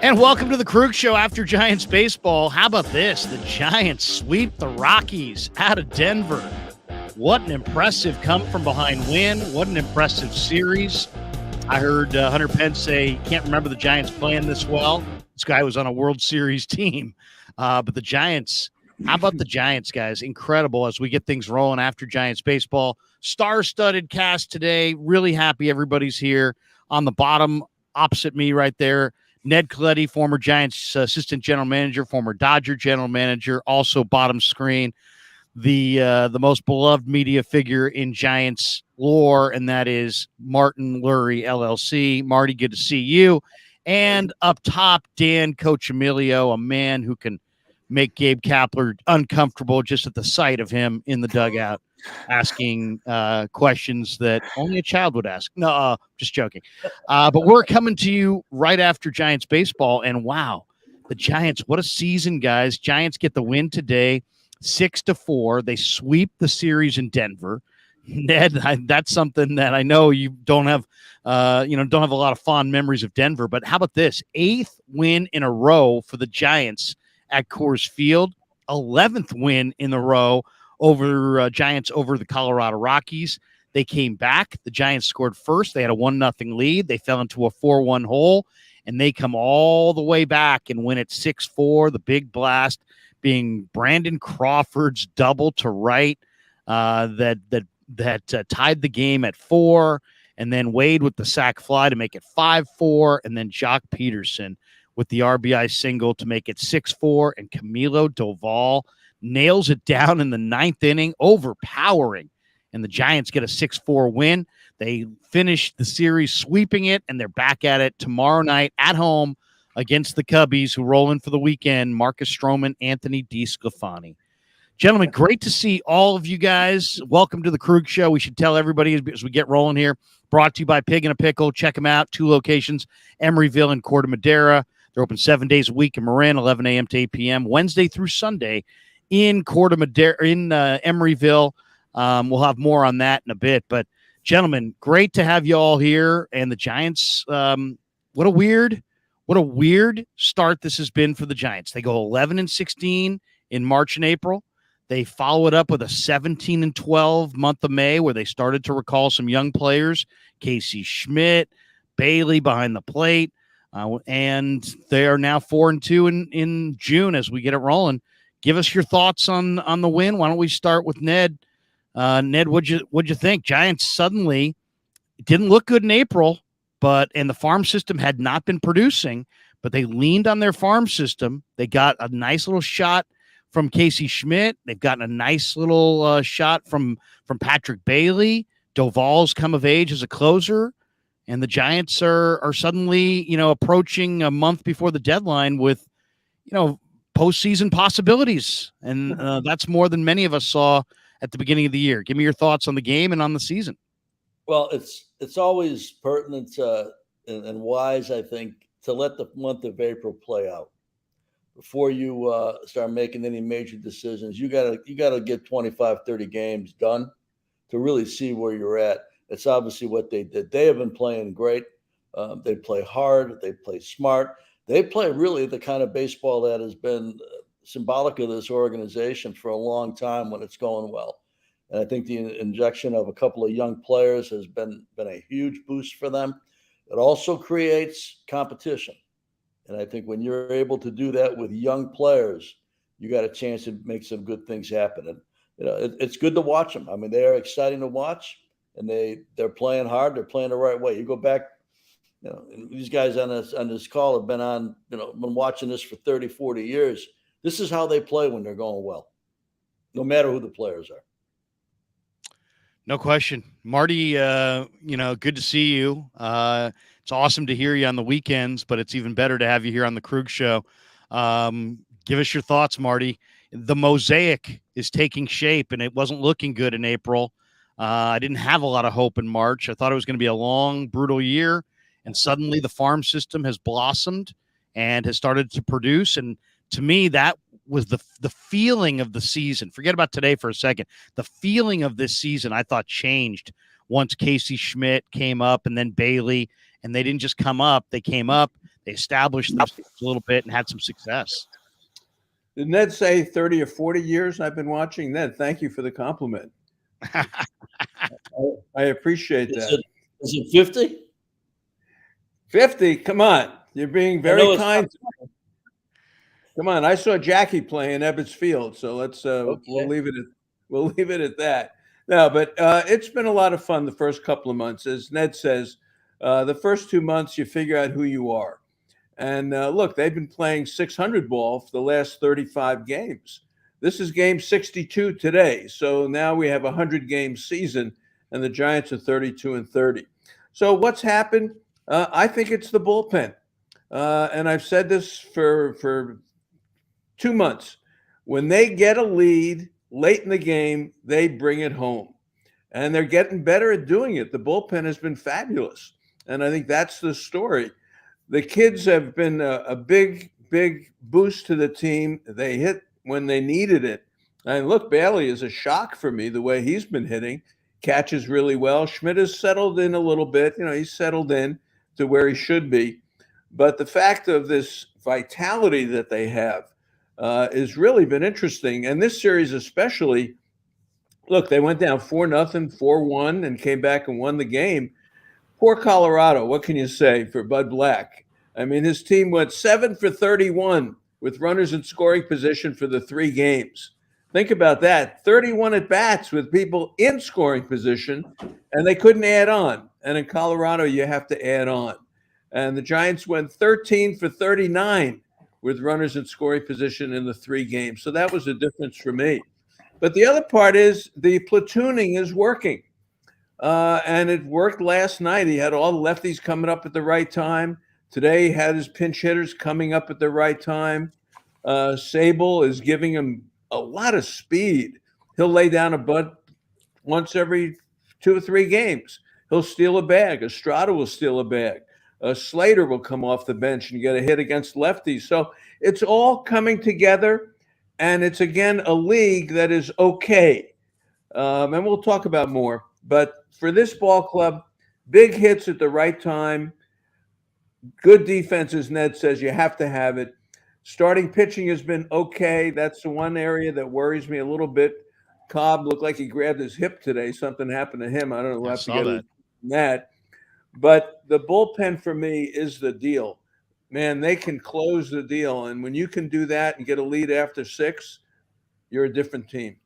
And welcome to the Krueg Show after Giants baseball. How about this? The Giants sweep the Rockies out of Denver. What an impressive come-from-behind win. What an impressive series. I heard Hunter Pence say he can't remember the Giants playing this well. This guy was on a World Series team. But the Giants, how about the Giants, guys? Incredible as we get things rolling after Giants baseball. Star-studded cast today. Really happy everybody's here. On the bottom, opposite me right there, Ned Colletti, former Giants assistant general manager, former Dodger general manager, also bottom screen, the most beloved media figure in Giants lore, and that is Martin Lurie, LLC. Marty, good to see you. And up top, Dan Coccimilgio, a man who can make Gabe Kapler uncomfortable just at the sight of him in the dugout, asking questions that only a child would ask. No, just joking. But we're coming to you right after Giants baseball, and wow, the Giants, what a season, guys. Giants get the win today, 6-4. They sweep the series in Denver. Ned, that's something that I know you don't have, don't have a lot of fond memories of Denver, but how about this? 8th win in a row for the Giants at Coors Field, 11th win in a row over Giants over the Colorado Rockies. They came back. The Giants scored first. They had a 1-0 lead. They fell into a 4-1 hole, and they come all the way back and win it 6-4. The big blast being Brandon Crawford's double to right that tied the game at 4, and then Wade with the sac fly to make it 5-4, and then Jock Peterson with the RBI single to make it 6-4, and Camilo Doval nails it down in the 9th inning, overpowering, and the Giants get a 6-4 win. They finish the series sweeping it, and they're back at it tomorrow night at home against the Cubbies, who roll in for the weekend, Marcus Stroman, Anthony DeSclafani. Gentlemen, great to see all of you guys. Welcome to the Krueg Show. We should tell everybody as we get rolling here. Brought to you by Pig and a Pickle. Check them out. 2 locations, Emeryville and Corte Madera. They're open 7 days a week in Marin, 11 a.m. to 8 p.m., Wednesday through Sunday in Corte Madera, in Emeryville. We'll have more on that in a bit. But, gentlemen, great to have you all here. And the Giants, what a weird start this has been for the Giants. They go 11-16 in March and April. They follow it up with a 17-12 month of May, where they started to recall some young players, Casey Schmidt, Bailey behind the plate. And they are now 4-2 in June as we get it rolling. Give us your thoughts on the win. Why don't we start with Ned? Ned, what'd you think? Giants suddenly didn't look good in April, and the farm system had not been producing, but they leaned on their farm system. They got a nice little shot from Casey Schmidt. They've gotten a nice little shot from Patrick Bailey. Doval's come of age as a closer. And the Giants are suddenly, approaching a month before the deadline with, postseason possibilities. And that's more than many of us saw at the beginning of the year. Give me your thoughts on the game and on the season. Well, it's always pertinent and wise, I think, to let the month of April play out before you start making any major decisions. You gotta get 25, 30 games done to really see where you're at. It's obviously what they did. They have been playing great. They play hard. They play smart. They play really the kind of baseball that has been symbolic of this organization for a long time when it's going well. And I think the injection of a couple of young players has been a huge boost for them. It also creates competition. And I think when you're able to do that with young players, you got a chance to make some good things happen. And it's good to watch them. I mean, they are exciting to watch. And they're playing hard. They're playing the right way. You go back, these guys on this call have been watching this for 30, 40 years. This is how they play when they're going well, no matter who the players are. No question. Marty, good to see you. It's awesome to hear you on the weekends, but it's even better to have you here on the Krueg Show. Give us your thoughts, Marty. The mosaic is taking shape, and it wasn't looking good in April. I didn't have a lot of hope in March. I thought it was going to be a long, brutal year, and suddenly the farm system has blossomed and has started to produce. And to me, that was the feeling of the season. Forget about today for a second. The feeling of this season, I thought, changed once Casey Schmidt came up and then Bailey, and they didn't just come up. They came up. They established themselves a little bit and had some success. Did Ned say 30 or 40 years I've been watching? Ned, thank you for the compliment. I appreciate that. Is it 50? 50? Come on. You're being very kind. Come on. I saw Jackie play in Ebbets Field, so let's we'll leave it at that. No, but it's been a lot of fun the first couple of months. As Ned says, the first 2 months you figure out who you are. And look, they've been playing 600 ball for the last 35 games. This is game 62 today. So now we have a 100-game season, and the Giants are 32-30. So what's happened? I think it's the bullpen. And I've said this for 2 months. When they get a lead late in the game, they bring it home. And they're getting better at doing it. The bullpen has been fabulous. And I think that's the story. The kids have been a big, big boost to the team. They hit when they needed it. And look, Bailey is a shock for me, the way he's been hitting. Catches really well. Schmidt has settled in a little bit. He's settled in to where he should be. But the fact of this vitality that they have has really been interesting. And this series especially, look, they went down 4-0, 4-1, and came back and won the game. Poor Colorado, what can you say for Bud Black? I mean, his team went 7 for 31 with runners in scoring position for the 3 games. Think about that. 31 at-bats with people in scoring position, and they couldn't add on. And in Colorado, you have to add on. And the Giants went 13 for 39 with runners in scoring position in the 3 games. So that was a difference for me. But the other part is the platooning is working. And it worked last night. He had all the lefties coming up at the right time. Today he had his pinch hitters coming up at the right time. Sable is giving him a lot of speed. He'll lay down a bunt once every 2 or 3 games. He'll steal a bag. Estrada will steal a bag. Slater will come off the bench and get a hit against lefties. So it's all coming together, and it's, again, a league that is okay. And we'll talk about more. But for this ball club, big hits at the right time, good defense, as Ned says, you have to have it. Starting pitching has been okay. That's the one area that worries me a little bit. Cobb looked like he grabbed his hip today. Something happened to him. I don't know. We'll have to get that. But the bullpen for me is the deal. Man, they can close the deal. And when you can do that and get a lead after 6, you're a different team.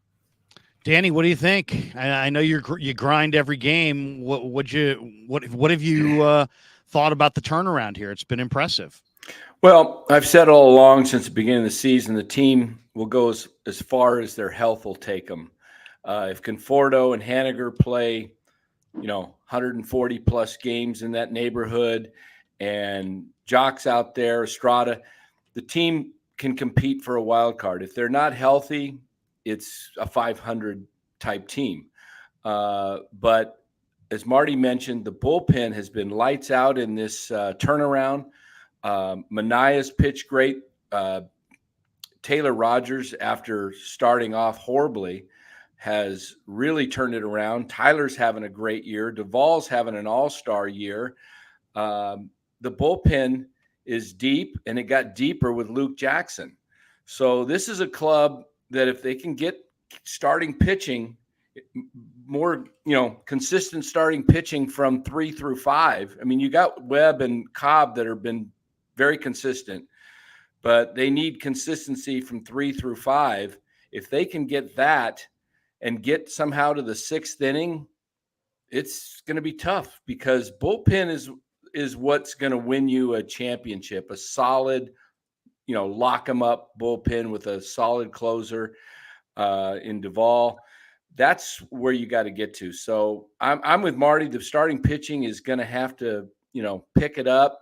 Danny, what do you think? I know you grind every game. What have you thought about the turnaround here? It's been impressive. Well, I've said all along since the beginning of the season, the team will go as far as their health will take them. If Conforto and Haniger play, 140 plus games in that neighborhood, and Jock's out there, Estrada, the team can compete for a wild card. If they're not healthy, it's a 500 type team. But as Marty mentioned, the bullpen has been lights out in this turnaround. Manaya's pitched great. Taylor Rogers, after starting off horribly, has really turned it around. Tyler's having a great year. Duvall's having an all-star year. The bullpen is deep, and it got deeper with Luke Jackson. So this is a club that if they can get starting pitching, more, consistent starting pitching from 3 through 5. I mean, you got Webb and Cobb that have been very consistent, but they need consistency from 3 through 5. If they can get that and get somehow to the 6th inning, it's going to be tough, because bullpen is what's going to win you a championship, a solid, lock them up bullpen with a solid closer in Duvall. That's where you got to get to. So I'm with Marty. The starting pitching is going to have to, pick it up.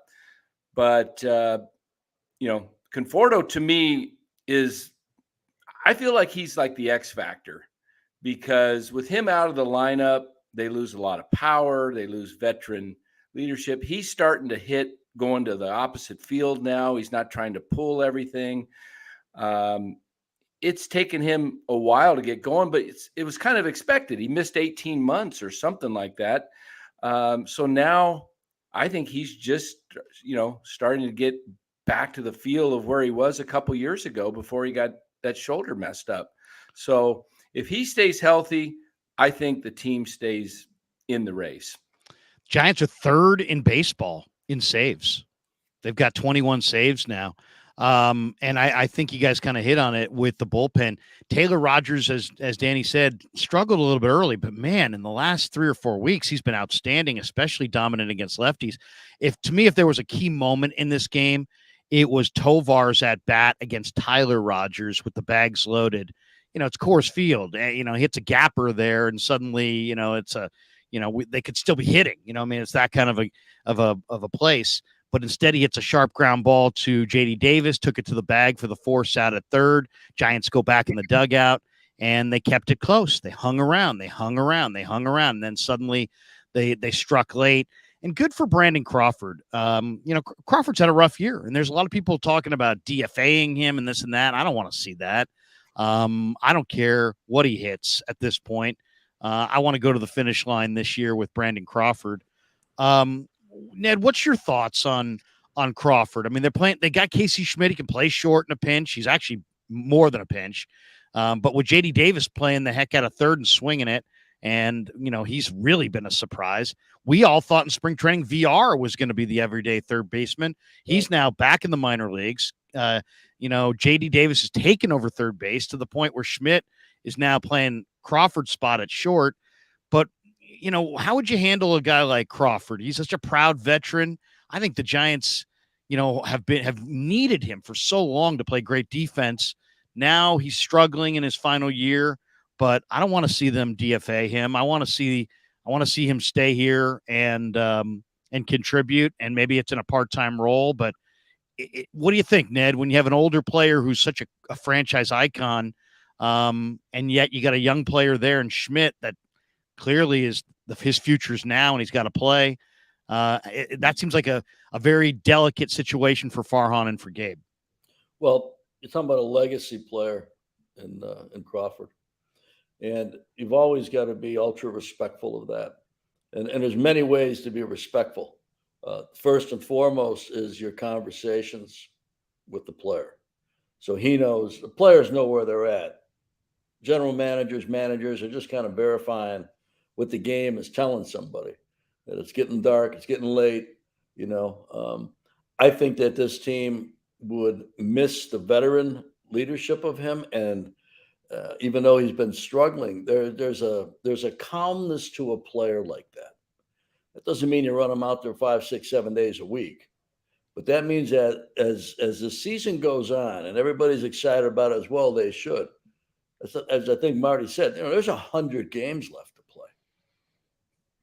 But, Conforto to me I feel like he's like the X factor, because with him out of the lineup, they lose a lot of power. They lose veteran leadership. He's starting to hit going to the opposite field now. He's not trying to pull everything. It's taken him a while to get going, but it was kind of expected. He missed 18 months or something like that. So now I think he's just, starting to get back to the feel of where he was a couple years ago before he got that shoulder messed up. So if he stays healthy, I think the team stays in the race. Giants are third in baseball in saves. They've got 21 saves now. And I think you guys kind of hit on it with the bullpen. Taylor Rogers, as Danny said, struggled a little bit early, but man, in the last 3 or 4 weeks, he's been outstanding, especially dominant against lefties. If there was a key moment in this game, it was Tovar's at bat against Tyler Rogers with the bags loaded. It's Coors Field. He hits a gapper there, and suddenly, it's a, they could still be hitting. It's that kind of a place. But instead, he hits a sharp ground ball to J.D. Davis, took it to the bag for the force out at third. Giants go back in the dugout, and they kept it close. They hung around. And then suddenly they struck late. And good for Brandon Crawford. Crawford's had a rough year, and there's a lot of people talking about DFAing him and this and that. I don't want to see that. I don't care what he hits at this point. I want to go to the finish line this year with Brandon Crawford. Ned, what's your thoughts on Crawford? I mean, they got Casey Schmidt. He can play short in a pinch. He's actually more than a pinch. But with J.D. Davis playing the heck out of third and swinging it, and, he's really been a surprise. We all thought in spring training VR was going to be the everyday third baseman. He's now back in the minor leagues. J.D. Davis has taken over third base to the point where Schmidt is now playing Crawford's spot at short. But how would you handle a guy like Crawford? He's such a proud veteran. I think the Giants, have needed him for so long to play great defense. Now he's struggling in his final year, but I don't want to see them DFA him. I want to see him stay here and contribute, and maybe it's in a part-time role. But what do you think, Ned, when you have an older player who's such a franchise icon, and yet you got a young player there in Schmidt that clearly is his future's now, and he's got to play. That seems like a very delicate situation for Farhan and for Gabe. Well, you're talking about a legacy player in Crawford, and you've always got to be ultra respectful of that. And there's many ways to be respectful. First and foremost is your conversations with the player. So the players know where they're at. General managers are just kind of verifying what the game is telling somebody, that it's getting dark, it's getting late. I think that this team would miss the veteran leadership of him. And even though he's been struggling, there's a calmness to a player like that. That doesn't mean you run him out there 5, 6, 7 days a week. But that means that as the season goes on, and everybody's excited about it as well, they should. As I think Marty said, there's 100 games left to play.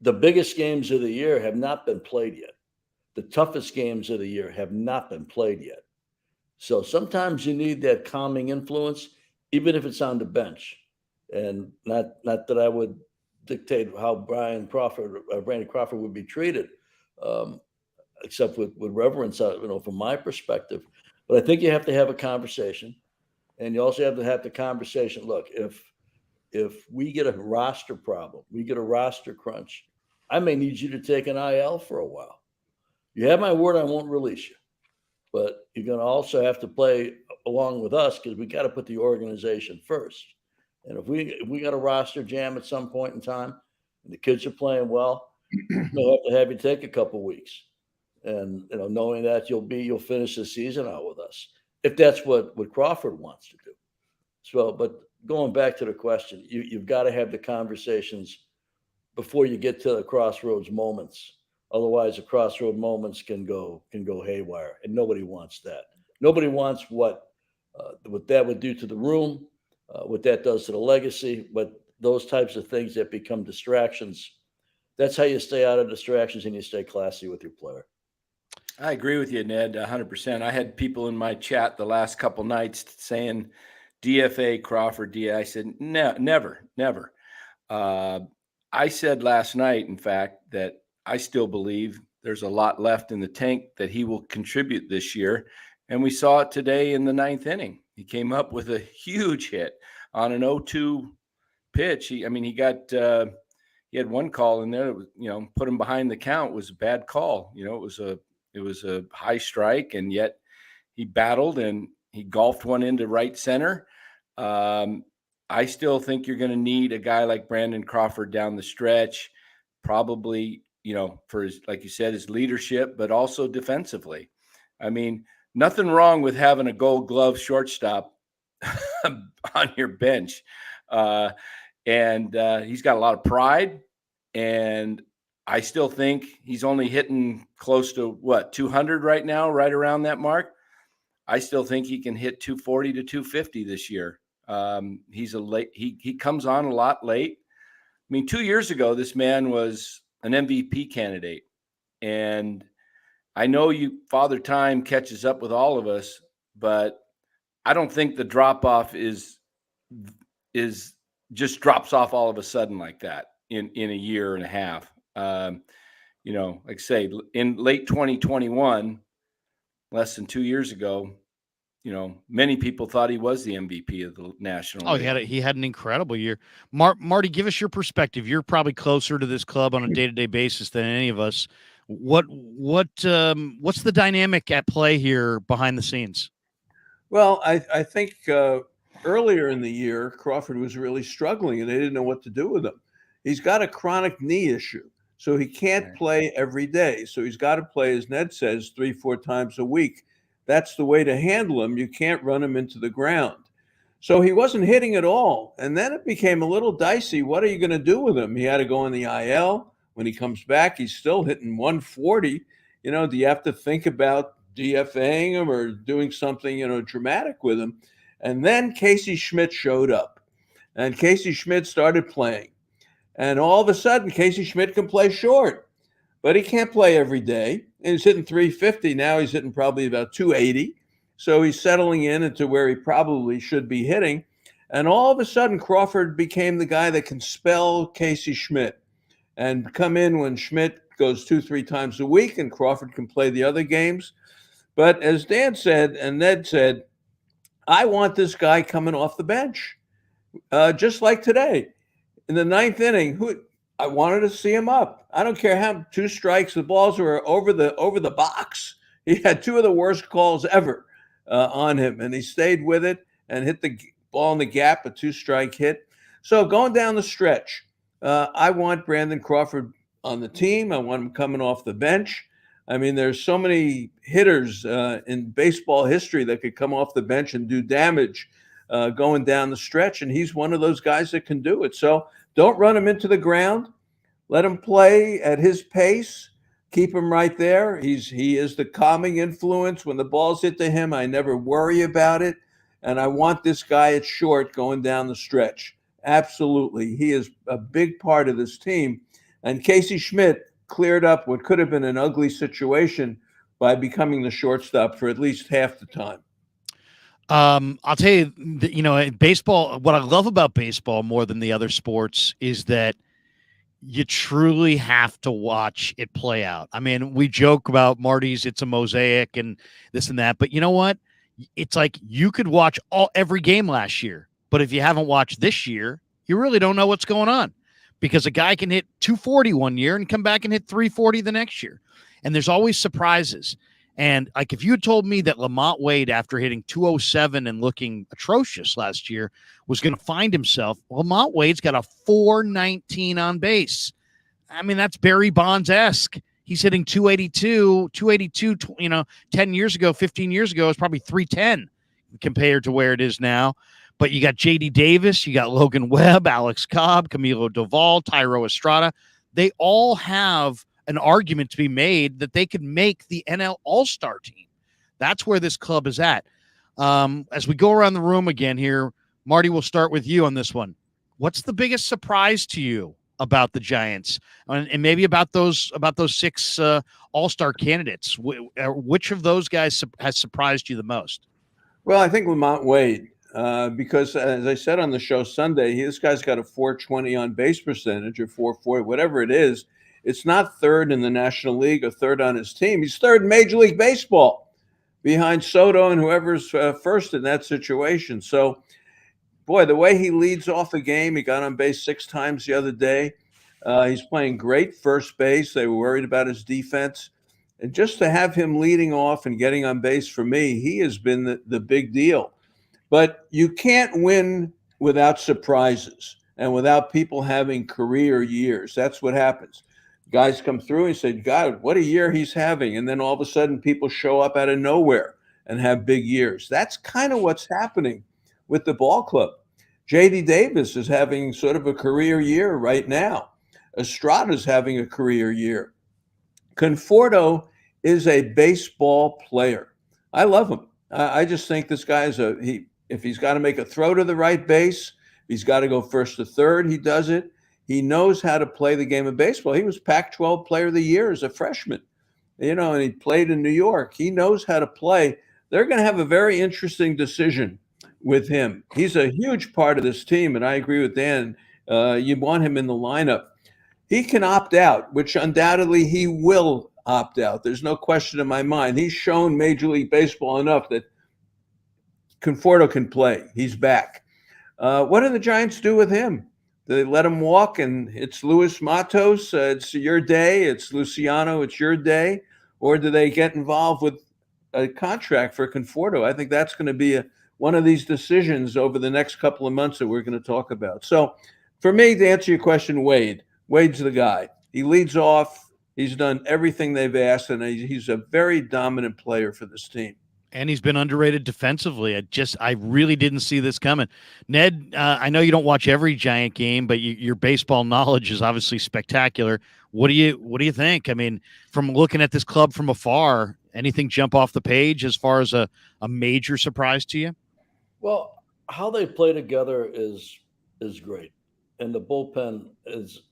The biggest games of the year have not been played yet. The toughest games of the year have not been played yet. So sometimes you need that calming influence, even if it's on the bench. And not that I would dictate how Brandon Crawford would be treated, except with reverence, from my perspective. But I think you have to have a conversation. And you also have to have the conversation. Look, if we get a roster problem, we get a roster crunch, I may need you to take an IL for a while. You have my word, I won't release you. But you're going to also have to play along with us, because we got to put the organization first. And if we got a roster jam at some point in time, and the kids are playing well, we'll have to have you take a couple weeks, and knowing that you'll finish the season out with us, if that's what Crawford wants to do. So, but going back to the question, you've got to have the conversations before you get to the crossroads moments. Otherwise, the crossroad moments can go haywire, and nobody wants that. Nobody wants what that would do to the room, what that does to the legacy, but those types of things that become distractions. That's how you stay out of distractions and you stay classy with your player. I agree with you, Ned, 100%. I had people in my chat the last couple nights saying DFA Crawford. I said, no, never. I said last night, in fact, that I still believe there's a lot left in the tank that he will contribute this year. And we saw it today in the 9th inning. He came up with a huge hit on an 0-2 pitch. He he had one call in there that was, put him behind the count was a bad call. It was a high strike, and yet he battled and he golfed one into right center. I still think you're going to need a guy like Brandon Crawford down the stretch, probably, for his, like you said, his leadership, but also defensively. I mean, nothing wrong with having a Gold Glove shortstop on your bench. And he's got a lot of pride, and I still think he's only hitting close to 200 right now, right around that mark. I still think he can hit 240 to 250 this year. He comes on a lot late. I mean, 2 years ago, this man was an MVP candidate, and I know Father Time catches up with all of us, but I don't think the drop off is just drops off all of a sudden like that in a year and a half. Like I say, in late 2021, less than 2 years ago, many people thought he was the MVP of the National League. He had an incredible year. Marty, give us your perspective. You're probably closer to this club on a day-to-day basis than any of us. What's the dynamic at play here behind the scenes? Well, I think earlier in the year, Crawford was really struggling, and they didn't know what to do with him. He's got a chronic knee issue, so he can't play every day. So he's got to play, as Ned says, 3-4 times a week. That's the way to handle him. You can't run him into the ground. So he wasn't hitting at all. And then it became a little dicey. What are you going to do with him? He had to go on the IL. When he comes back, he's still hitting 140. Do you have to think about DFAing him or doing something, dramatic with him? And then Casey Schmidt showed up. And Casey Schmidt started playing. And all of a sudden, Casey Schmidt can play short. But he can't play every day. And he's hitting 350. Now he's hitting probably about 280. So he's settling into where he probably should be hitting. And all of a sudden, Crawford became the guy that can spell Casey Schmidt and come in when Schmidt goes 2-3 times a week, and Crawford can play the other games. But as Dan said and Ned said, I want this guy coming off the bench, just like today. In the ninth inning, I wanted to see him up. I don't care how 2 strikes, the balls were over the box. He had 2 of the worst calls ever on him, and he stayed with it and hit the ball in the gap, a 2-strike hit. So going down the stretch, I want Brandon Crawford on the team. I want him coming off the bench. I mean, there's so many hitters in baseball history that could come off the bench and do damage going down the stretch, and he's one of those guys that can do it. So don't run him into the ground. Let him play at his pace. Keep him right there. He is the calming influence. When the balls hit to him, I never worry about it. And I want this guy at short going down the stretch. Absolutely. He is a big part of this team. And Casey Schmidt cleared up what could have been an ugly situation by becoming the shortstop for at least half the time. I'll tell you, baseball, what I love about baseball more than the other sports is that you truly have to watch it play out. I mean, we joke about Marty's, it's a mosaic and this and that, but you know what? It's like you could watch every game last year, but if you haven't watched this year, you really don't know what's going on, because a guy can hit 240 one year and come back and hit 340 the next year. And there's always surprises. And like, if you had told me that Lamont Wade, after hitting 207 and looking atrocious last year, was going to find himself, Lamont Wade's got a 419 on base. I mean, that's Barry Bonds-esque. He's hitting 282, 10 years ago, 15 years ago, is probably 310 compared to where it is now. But you got J.D. Davis, you got Logan Webb, Alex Cobb, Camilo Doval, Tyro Estrada. They all have an argument to be made that they could make the NL All-Star team. That's where this club is at. As we go around the room again here, Marty, we'll start with you on this one. What's the biggest surprise to you about the Giants, and maybe about those 6 All-Star candidates? Which of those guys has surprised you the most? Well, I think Lamont Wade, because as I said on the show Sunday, this guy's got a 420 on base percentage or 440, whatever it is. It's not third in the National League or third on his team. He's third in Major League Baseball behind Soto and whoever's first in that situation. So, boy, the way he leads off the game, he got on base 6 times the other day. He's playing great first base. They were worried about his defense. And just to have him leading off and getting on base, for me, he has been the big deal. But you can't win without surprises and without people having career years. That's what happens. Guys come through and say, God, what a year he's having. And then all of a sudden people show up out of nowhere and have big years. That's kind of what's happening with the ball club. J.D. Davis is having sort of a career year right now. Estrada's having a career year. Conforto is a baseball player. I love him. I just think this guy is if he's got to make a throw to the right base, if he's got to go first to third, he does it. He knows how to play the game of baseball. He was Pac-12 Player of the Year as a freshman, and he played in New York. He knows how to play. They're going to have a very interesting decision with him. He's a huge part of this team, and I agree with Dan. You want him in the lineup. He can opt out, which undoubtedly he will opt out. There's no question in my mind. He's shown Major League Baseball enough that Conforto can play. He's back. What do the Giants do with him? Do they let him walk and it's Luis Matos, it's your day, it's Luciano, it's your day? Or do they get involved with a contract for Conforto? I think that's going to be one of these decisions over the next couple of months that we're going to talk about. So for me, to answer your question, Wade's the guy. He leads off. He's done everything they've asked, and he's a very dominant player for this team. And he's been underrated defensively. I really didn't see this coming. Ned, I know you don't watch every Giant game, but your baseball knowledge is obviously spectacular. What do you think? I mean, from looking at this club from afar, anything jump off the page as far as a major surprise to you? Well, how they play together is great, and the bullpen is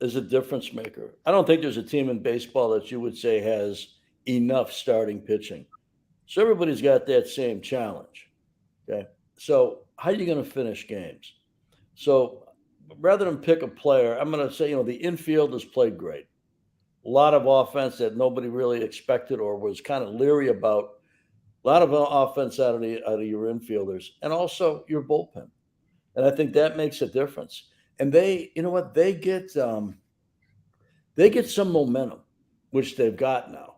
a difference maker. I don't think there's a team in baseball that you would say has enough starting pitching. So everybody's got that same challenge. Okay. So how are you going to finish games? So rather than pick a player, I'm going to say, the infield has played great. A lot of offense that nobody really expected or was kind of leery about. A lot of offense out of your infielders and also your bullpen. And I think that makes a difference. And they get some momentum, which they've got now,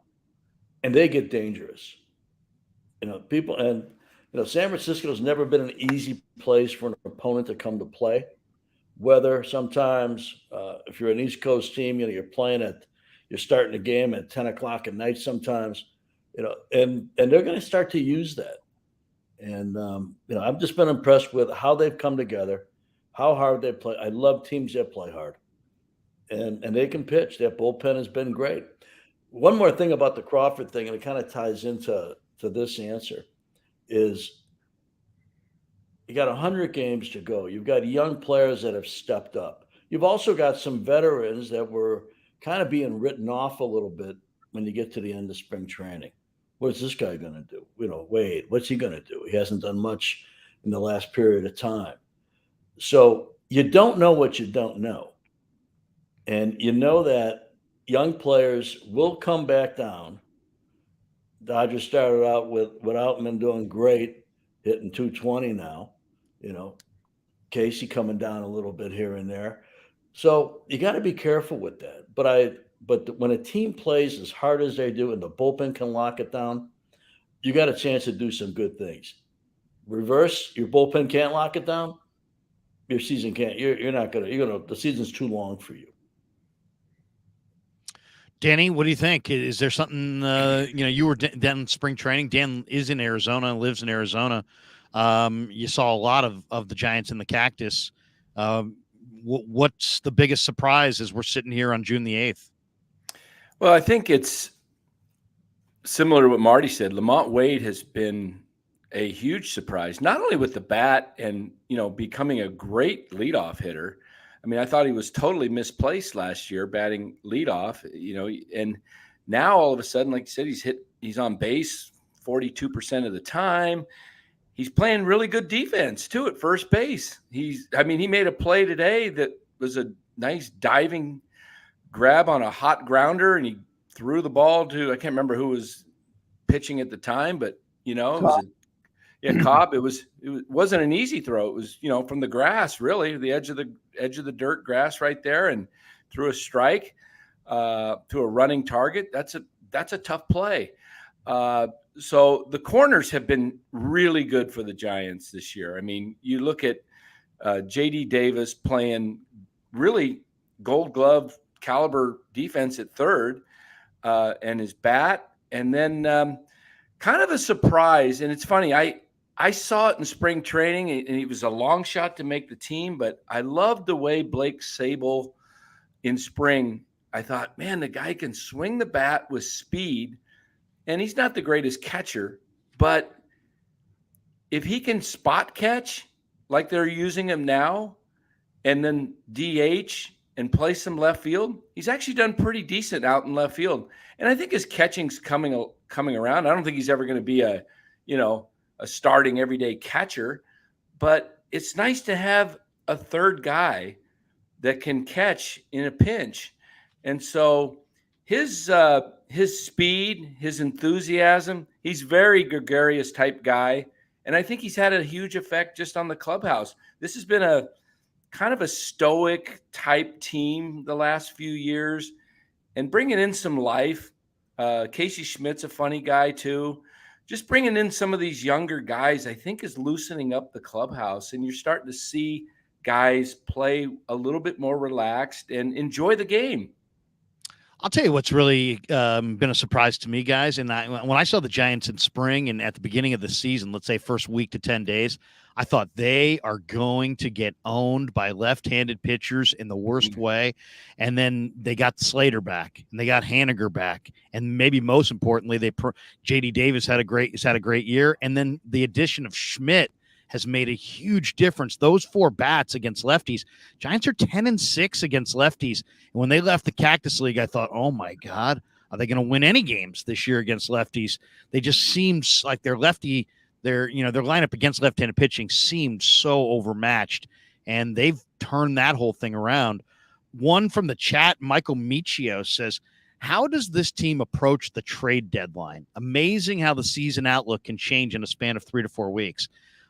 and they get dangerous. People and San Francisco's never been an easy place for an opponent to come to play. Whether sometimes if you're an East Coast team, you're starting a game at 10 o'clock at night sometimes, and they're going to start to use that. And I've just been impressed with how they've come together, how hard they play. I love teams that play hard, and they can pitch. That bullpen has been great. One more thing about the Crawford thing, and it kind of ties into this answer, is you got 100 games to go. You've got young players that have stepped up. You've also got some veterans that were kind of being written off a little bit when you get to the end of spring training. What's this guy going to do? Wade, what's he going to do? He hasn't done much in the last period of time. So you don't know what you don't know. And you know that young players will come back down. Dodgers started out without him doing great, hitting 220 now. Casey coming down a little bit here and there. So you got to be careful with that. But when a team plays as hard as they do and the bullpen can lock it down, you got a chance to do some good things. Reverse, your bullpen can't lock it down. Your season can't. The season's too long for you. Danny, what do you think? Is there something, you were down in spring training. Dan is in Arizona, lives in Arizona. You saw a lot of the Giants in the Cactus. What's the biggest surprise as we're sitting here on June the 8th? Well, I think it's similar to what Marty said. Lamont Wade has been a huge surprise, not only with the bat and, becoming a great leadoff hitter. I mean, I thought he was totally misplaced last year batting leadoff, and now all of a sudden, like you said, he's on base 42% of the time. He's playing really good defense too at first base. He made a play today that was a nice diving grab on a hot grounder, and he threw the ball to, I can't remember who was pitching at the time, but Cobb. It wasn't an easy throw. It was, from the grass, really, the edge of the dirt grass right there, and through a strike, to a running target. That's a tough play. So the corners have been really good for the Giants this year. I mean, you look at J.D. Davis playing really Gold Glove caliber defense at third, and his bat, and then kind of a surprise. And it's funny, I saw it in spring training, and it was a long shot to make the team, but I loved the way Blake Sable in spring. I thought, man, the guy can swing the bat with speed, and he's not the greatest catcher, but if he can spot catch like they're using him now, and then DH and play some left field, he's actually done pretty decent out in left field. And I think his catching's coming around. I don't think he's ever going to be a starting everyday catcher, but it's nice to have a third guy that can catch in a pinch. And so his speed, his enthusiasm, he's very gregarious type guy. And I think he's had a huge effect just on the clubhouse. This has been a kind of a stoic type team the last few years, and bringing in some life. Casey Schmidt's a funny guy too. Just bringing in some of these younger guys, I think, is loosening up the clubhouse, and you're starting to see guys play a little bit more relaxed and enjoy the game. I'll tell you what's really been a surprise to me, guys. And when I saw the Giants in spring and at the beginning of the season, let's say first week to 10 days, I thought they are going to get owned by left-handed pitchers in the worst way. And then they got Slater back, and they got Haniger back, and maybe most importantly, J.D. Davis had a great year, and then the addition of Schmidt has made a huge difference. Those four bats against lefties, Giants are 10-6 against lefties. And when they left the Cactus League, I thought, oh my God, are they going to win any games this year against lefties? They just seemed like their lineup against left-handed pitching seemed so overmatched, and they've turned that whole thing around. One from the chat, Michael Michio, says, how does this team approach the trade deadline? Amazing how the season outlook can change in a span of 3 to 4 weeks.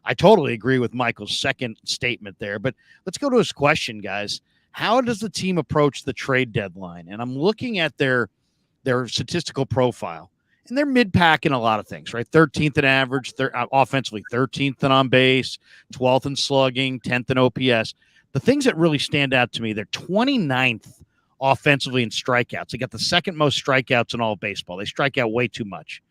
I totally agree with Michael's second statement there, but let's go to his question, guys. How does the team approach the trade deadline? And I'm looking at their statistical profile, and they're mid-pack in a lot of things, right? 13th in average, offensively, 13th in on base, 12th in slugging, 10th in OPS. The things that really stand out to me, they're 29th offensively in strikeouts. They got the second most strikeouts in all of baseball. They strike out way too much.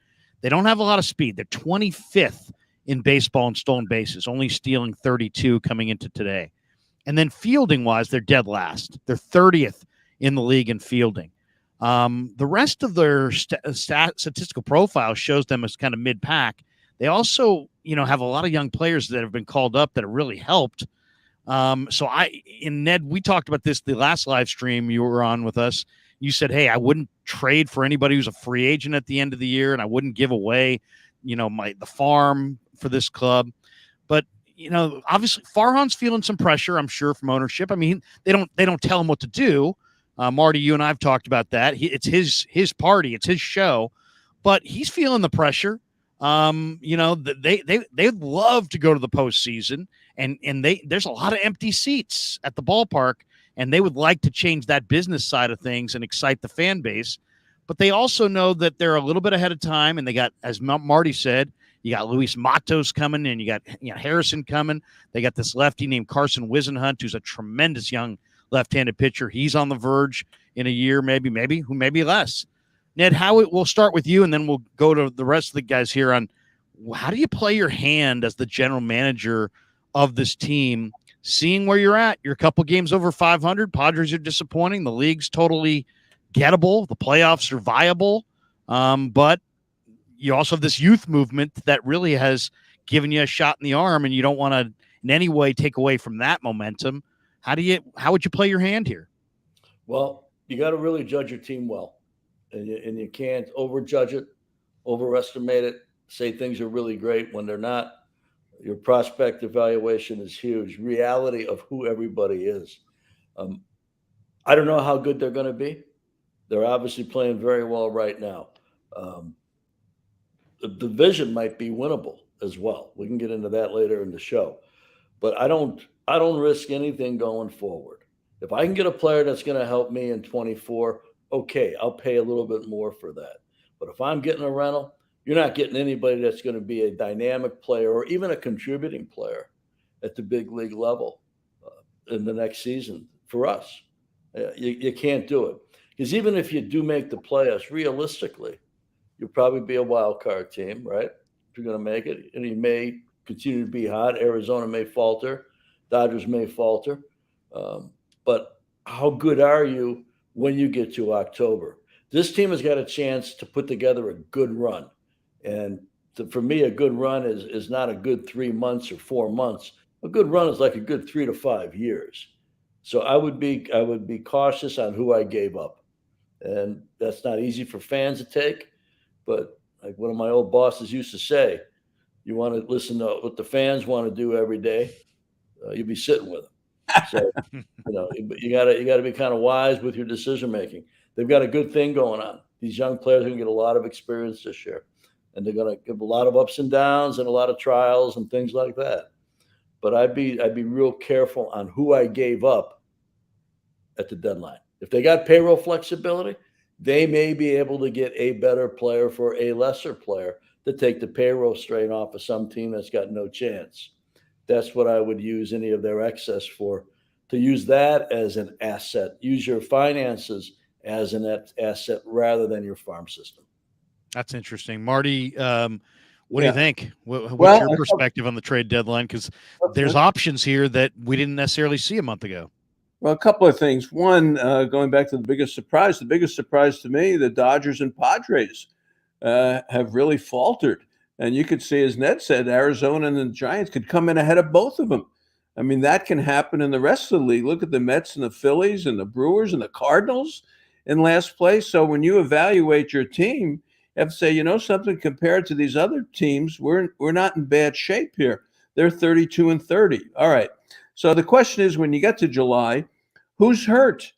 They don't have a lot of speed. They're 25th in baseball and stolen bases, only stealing 32 coming into today. And then fielding-wise, they're dead last. They're 30th in the league in fielding. The rest of their statistical profile shows them as kind of mid-pack. They also, have a lot of young players that have been called up that have really helped. Ned, we talked about this the last live stream you were on with us. You said, hey, I wouldn't trade for anybody who's a free agent at the end of the year, and I wouldn't give away, the farm for this club. But, obviously Farhan's feeling some pressure, I'm sure, from ownership. I mean, they don't tell him what to do. Marty, you and I have talked about that. It's his party, it's his show, but he's feeling the pressure. They'd love to go to the postseason, and there's a lot of empty seats at the ballpark, and they would like to change that business side of things and excite the fan base. But they also know that they're a little bit ahead of time, and they got, as Marty said, you got Luis Matos coming, and you got Harrison coming. They got this lefty named Carson Wisenhunt, who's a tremendous young left-handed pitcher. He's on the verge in a year, maybe less. Ned, we'll start with you, and then we'll go to the rest of the guys here on how do you play your hand as the general manager of this team, seeing where you're at. You're a couple games over 500. Padres are disappointing. The league's totally gettable. The playoffs are viable. But you also have this youth movement that really has given you a shot in the arm, and you don't want to in any way take away from that momentum. How would you play your hand here? Well, you got to really judge your team well, and you can't overjudge it, overestimate it, say things are really great when they're not. Your prospect evaluation is huge. Reality of who everybody is. I don't know how good they're going to be. They're obviously playing very well right now. The division might be winnable as well. We can get into that later in the show, but I don't risk anything going forward. If I can get a player that's going to help me in 24, okay, I'll pay a little bit more for that. But if I'm getting a rental, you're not getting anybody that's going to be a dynamic player or even a contributing player at the big league level in the next season for us. You can't do it. Because even if you do make the playoffs, realistically, you'll probably be a wild card team, right? If you're going to make it. And you may continue to be hot. Arizona may falter. Dodgers may falter. But how good are you when you get to October? This team has got a chance to put together a good run. And for me, a good run is not a good 3 months or 4 months. A good run is like a good 3 to 5 years. So I would be cautious on who I gave up. And that's not easy for fans to take. But like one of my old bosses used to say, you want to listen to what the fans want to do every day, you'll be sitting with them. So, you got to be kind of wise with your decision making. They've got a good thing going on. These young players are going to get a lot of experience this year, and they're going to give a lot of ups and downs and a lot of trials and things like that. But I'd be real careful on who I gave up at the deadline. If they got payroll flexibility, they may be able to get a better player for a lesser player to take the payroll strain off of some team that's got no chance. That's what I would use any of their excess for, to use that as an asset. Use your finances as an asset rather than your farm system. That's interesting. Marty, what do you think? What's your perspective on the trade deadline? Because there's options here that we didn't necessarily see a month ago. Well, a couple of things. One, going back to the biggest surprise to me, the Dodgers and Padres have really faltered. And you could see, as Ned said, Arizona and the Giants could come in ahead of both of them. I mean, that can happen in the rest of the league. Look at the Mets and the Phillies and the Brewers and the Cardinals in last place. So when you evaluate your team, you have to say, something, compared to these other teams, we're not in bad shape here. They're 32-30. All right. So the question is, when you get to July, who's hurt?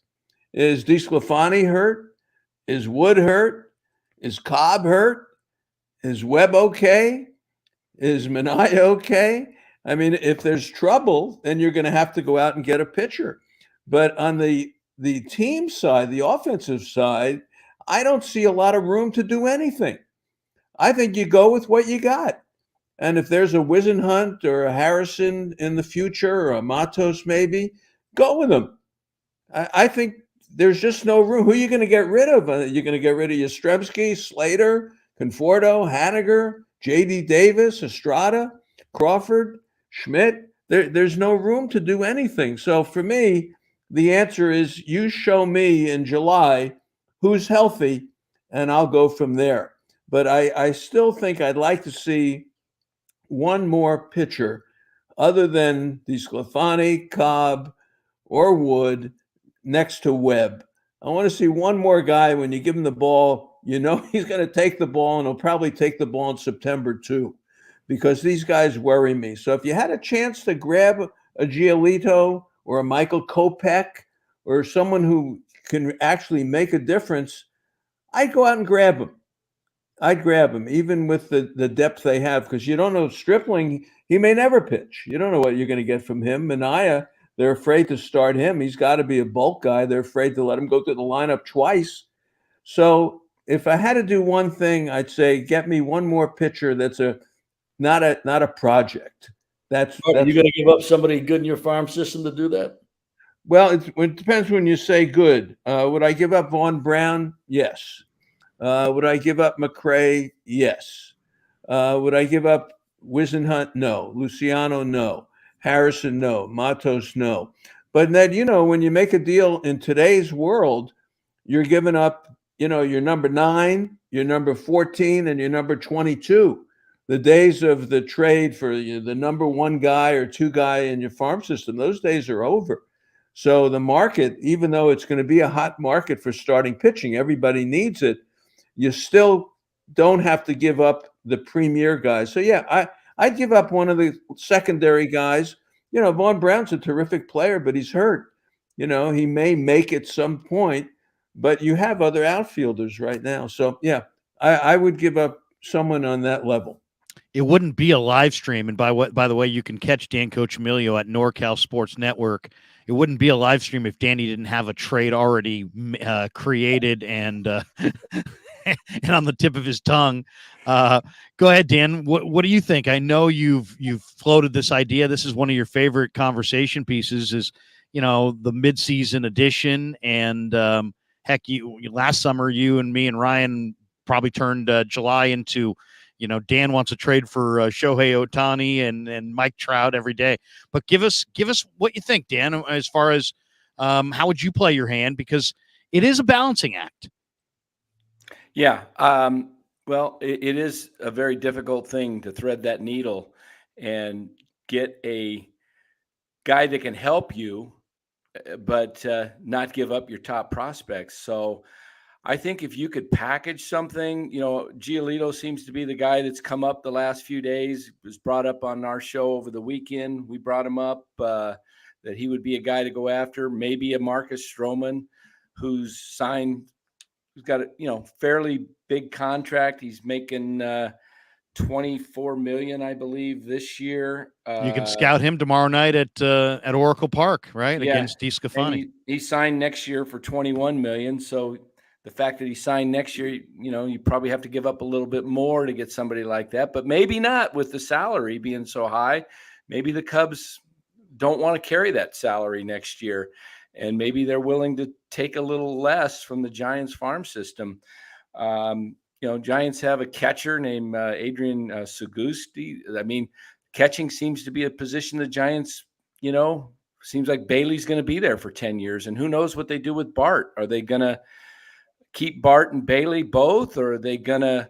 Is DeSclafani hurt? Is Wood hurt? Is Cobb hurt? Is Webb okay? Is Minaya okay? I mean, if there's trouble, then you're going to have to go out and get a pitcher. But on the team side, the offensive side, I don't see a lot of room to do anything. I think you go with what you got. And if there's a Wisenhunt or a Harrison in the future, or a Matos maybe, go with them. I think there's just no room. Who are you going to get rid of? You're going to get rid of Yastrzemski, Slater, Conforto, Haniger, J.D. Davis, Estrada, Crawford, Schmidt. There's no room to do anything. So for me, the answer is, you show me in July who's healthy, and I'll go from there. But I still think I'd like to see one more pitcher other than DeSclafani, Cobb, or Wood next to Webb. I want to see one more guy. When you give him the ball, he's going to take the ball, and he'll probably take the ball in September too, because these guys worry me. So if you had a chance to grab a Giolito or a Michael Kopech or someone who can actually make a difference, I'd go out and grab him. I'd grab him, even with the depth they have, because you don't know. Stripling, he may never pitch. You don't know what you're going to get from him. Minaya, they're afraid to start him. He's got to be a bulk guy. They're afraid to let him go through the lineup twice. So if I had to do one thing, I'd say get me one more pitcher that's not a project. That's you're going to give up somebody good in your farm system to do that? Well, it depends when you say good. Would I give up Vaughn Brown? Yes. Would I give up McRae? Yes. Would I give up Wisenhunt? No. Luciano? No. Harrison? No. Matos? No. But Ned, when you make a deal in today's world, you're giving up, your number 9, your number 14, and your number 22. The days of the trade for the number 1 guy or 2 guy in your farm system, those days are over. So the market, even though it's going to be a hot market for starting pitching, everybody needs it, you still don't have to give up the premier guys. So, yeah, I'd give up one of the secondary guys. Vaughn Brown's a terrific player, but he's hurt. He may make it some point, but you have other outfielders right now. So, yeah, I would give up someone on that level. It wouldn't be a live stream. And by the way, you can catch Dan Coccimilgio at NorCal Sports Network. It wouldn't be a live stream if Danny didn't have a trade already created and and on the tip of his tongue. Go ahead, Dan. What do you think? I know you've floated this idea. This is one of your favorite conversation pieces. Is the midseason edition, and heck, last summer you and me and Ryan probably turned July into. Dan wants a trade for Shohei Ohtani and Mike Trout every day. But give us what you think, Dan, as far as how would you play your hand? Because it is a balancing act. Yeah. Well, it is a very difficult thing to thread that needle and get a guy that can help you, but not give up your top prospects. So I think if you could package something, Giolito seems to be the guy that's come up the last few days. It was brought up on our show over the weekend. We brought him up that he would be a guy to go after. Maybe a Marcus Stroman, who's got a fairly big contract. He's making $24 million, I believe, this year. You can scout him tomorrow night at Oracle Park, right? Yeah, against DeScafani. He signed next year for $21 million. So the fact that he signed next year, you probably have to give up a little bit more to get somebody like that, but maybe not with the salary being so high. Maybe the Cubs don't want to carry that salary next year, and maybe they're willing to take a little less from the Giants farm system. Giants have a catcher named Adrian Segusti. I mean, catching seems to be a position the Giants, seems like Bailey's going to be there for 10 years, and who knows what they do with Bart. Are they going to keep Bart and Bailey both, or are they going to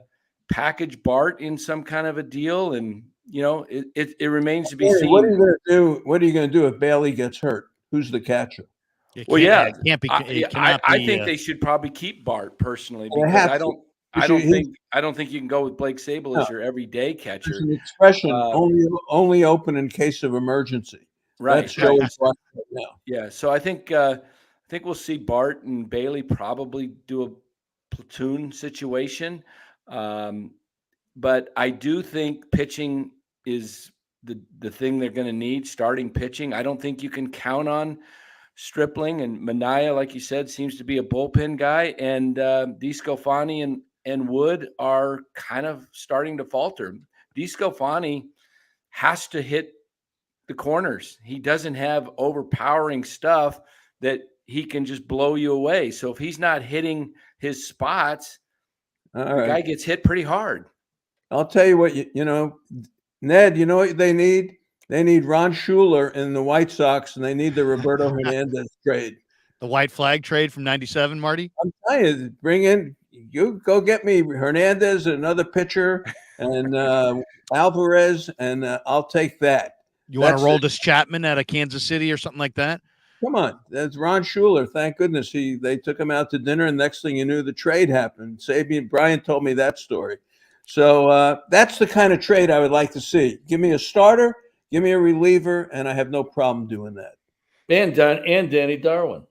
package Bart in some kind of a deal? And, it remains to be seen. What are you going to do? What are you going to do if Bailey gets hurt? Who's the catcher? Well, yeah, it can't be. I think they should probably keep Bart personally, because I don't think you can go with Blake Sable as your everyday catcher. There's an expression only open in case of emergency. Right. That's Joey's right now. Yeah. So I think we'll see Bart and Bailey probably do a platoon situation. But I do think pitching is the thing they're going to need, starting pitching. I don't think you can count on Stripling, and Manaea, like you said, seems to be a bullpen guy, and DeScafani and Wood are kind of starting to falter. DeScafani has to hit the corners. He doesn't have overpowering stuff that he can just blow you away. So if he's not hitting his spots, the guy gets hit pretty hard. I'll tell you what, Ned, you know what they need? They need Ron Schuler in the White Sox, and they need the Roberto Hernandez trade. The white flag trade from '97, Marty? I'm telling you, you go get me Hernandez, another pitcher, and Alvarez, and I'll take that. You want to roll this Chapman out of Kansas City or something like that? Come on. That's Ron Schuler. Thank goodness they took him out to dinner, and next thing you knew, the trade happened. Brian told me that story. So that's the kind of trade I would like to see. Give me a starter, give me a reliever, and I have no problem doing that. And Danny Darwin.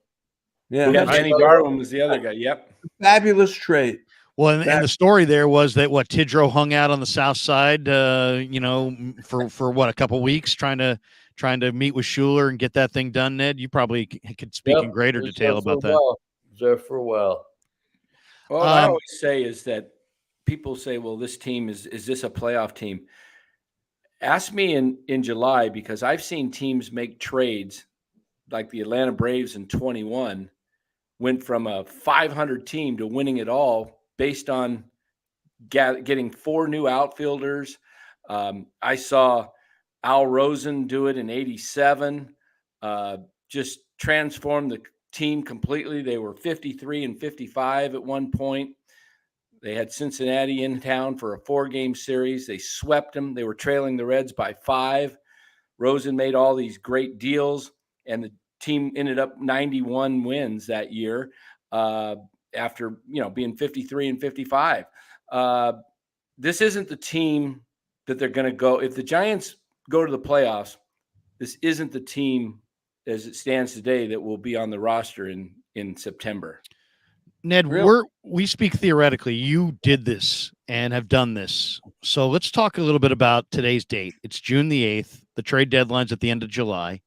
Yeah, Danny Darwin was the other guy. Yep. Fabulous trade. Well, and the story there was that Tidrow hung out on the south side, for a couple weeks trying to meet with Schuler and get that thing done. Ned, you probably could speak in greater detail about that. There for a while. Well, what I always say is that people say, well, this team is this a playoff team? Ask me in July, because I've seen teams make trades like the Atlanta Braves in 21 went from a 500 team to winning it all based on getting 4 new outfielders. I saw Al Rosen do it in 87, just transformed the team completely. They were 53-55 at one point. They had Cincinnati in town for a 4-game series. They swept them. They were trailing the Reds by 5. Rosen made all these great deals, and the team ended up 91 wins that year after being 53-55. This isn't the team that they're going to go. If the Giants go to the playoffs, this isn't the team as it stands today that will be on the roster in September. Ned, we speak theoretically. You did this and have done this. So let's talk a little bit about today's date. It's June the 8th. The trade deadline's at the end of July.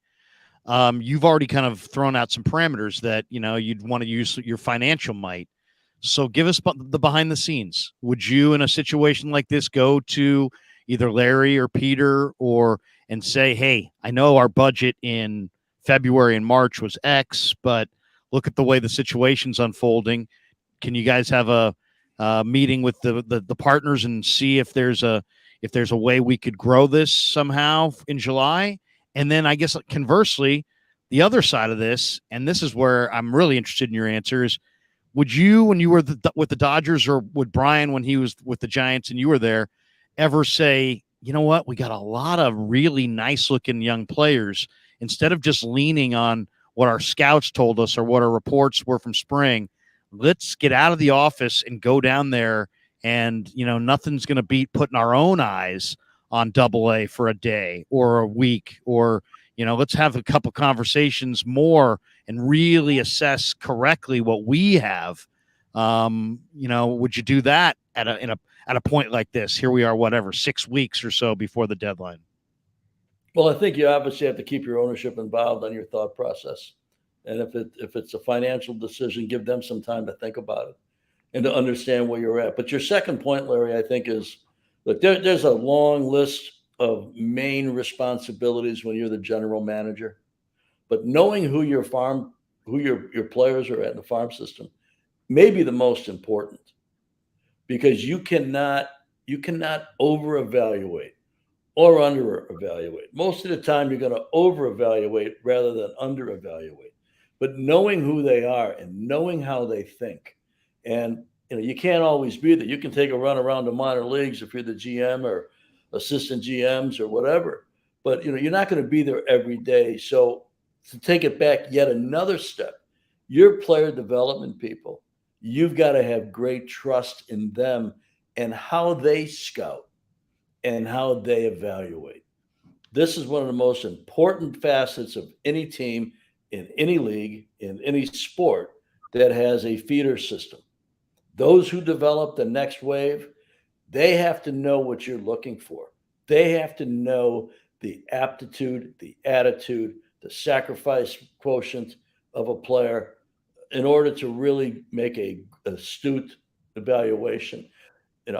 You've already kind of thrown out some parameters that, you'd want to use your financial might. So give us the behind the scenes. Would you, in a situation like this, go to either Larry or Peter and say, hey, I know our budget in February and March was X, but look at the way the situation's unfolding. Can you guys have a meeting with the partners and see if there's a way we could grow this somehow in July? And then I guess conversely, the other side of this, and this is where I'm really interested in your answers. Would you, when you were with the Dodgers, or would Brian, when he was with the Giants and you were there, ever say, you know what, we got a lot of really nice looking young players, instead of just leaning on what our scouts told us or what our reports were from spring, let's get out of the office and go down there, and nothing's going to beat putting our own eyes on AA for a day or a week, or let's have a couple conversations more and really assess correctly what we have. Would you do that at a point like this? Here we are, 6 weeks or so before the deadline. Well, I think you obviously have to keep your ownership involved on your thought process. And if it's a financial decision, give them some time to think about it and to understand where you're at. But your second point, Larry, I think is, look, there's a long list of main responsibilities when you're the general manager. But knowing who your players are at in the farm system may be the most important, because you cannot over-evaluate or under-evaluate. Most of the time, you're going to over-evaluate rather than under-evaluate. But knowing who they are and knowing how they think, and you can't always be there. You can take a run around the minor leagues if you're the GM or assistant GMs or whatever, but you're not going to be there every day. So to take it back yet another step, your player development people, you've got to have great trust in them and how they scout and how they evaluate. This is one of the most important facets of any team, in any league, in any sport that has a feeder system. Those who develop the next wave, they have to know what you're looking for. They have to know the aptitude, the attitude, the sacrifice quotient of a player in order to really make an astute evaluation.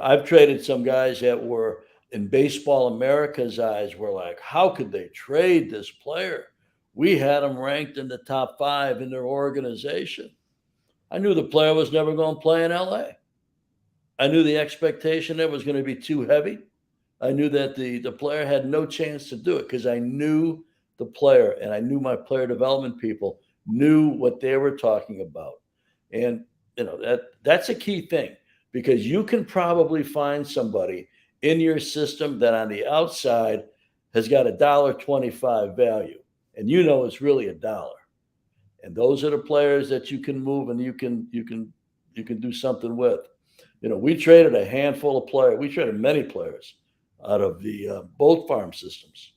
I've traded some guys that were, in Baseball America's eyes, were like, how could they trade this player? We had them ranked in the top 5 in their organization. I knew the player was never going to play in LA. I knew the expectation there was going to be too heavy. I knew that the player had no chance to do it, because I knew the player, and I knew my player development people knew what they were talking about. And that's a key thing, because you can probably find somebody in your system that on the outside has got $1.25 value, and it's really $1. And those are the players that you can move and you can do something with. We traded a handful of players. We traded many players out of the both farm systems,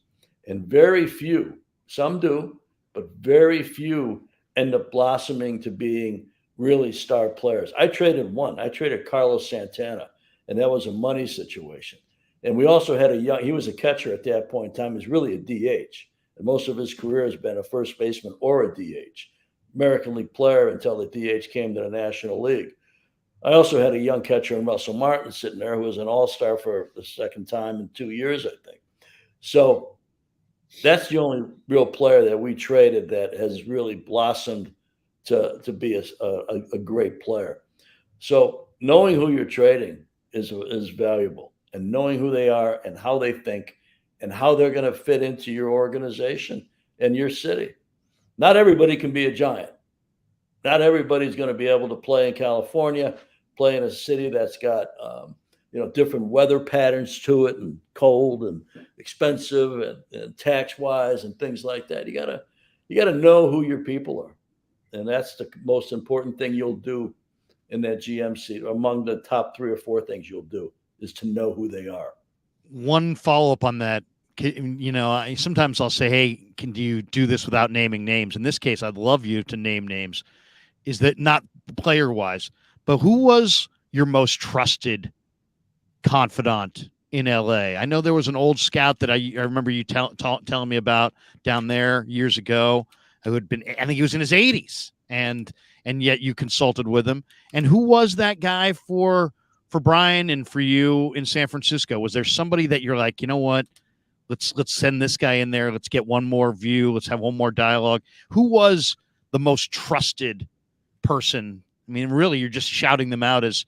and very few, some do, but very few end up blossoming to being really star players. I traded one. I traded Carlos Santana, and that was a money situation. And we also had he was a catcher at that point in time. He was really a DH. And most of his career has been a first baseman or a DH, American League player, until the DH came to the National League. I also had a young catcher in Russell Martin sitting there, who was an all-star for the second time in 2 years, I think. So that's the only real player that we traded that has really blossomed to be a great player. So knowing who you're trading is valuable, and knowing who they are and how they think and how they're going to fit into your organization and your city. Not everybody can be a Giant. Not everybody's going to be able to play in California, play in a city that's got different weather patterns to it, and cold and expensive and tax wise and things like that. You gotta know who your people are, and that's the most important thing you'll do in that GM seat. Among the top 3 or 4 things you'll do is to know who they are. One follow up on that. Sometimes I'll say, hey, can you do this without naming names? In this case, I'd love you to name names. Is that not player-wise, but who was your most trusted confidant in LA? I know there was an old scout that I remember you telling me about down there years ago who had been, I think he was in his 80s, and yet you consulted with him. And who was that guy for Brian and for you in San Francisco? Was there somebody that you're like, you know what, let's send this guy in there, let's get one more view, let's have one more dialogue? Who was the most trusted person? I mean, really, you're just shouting them out as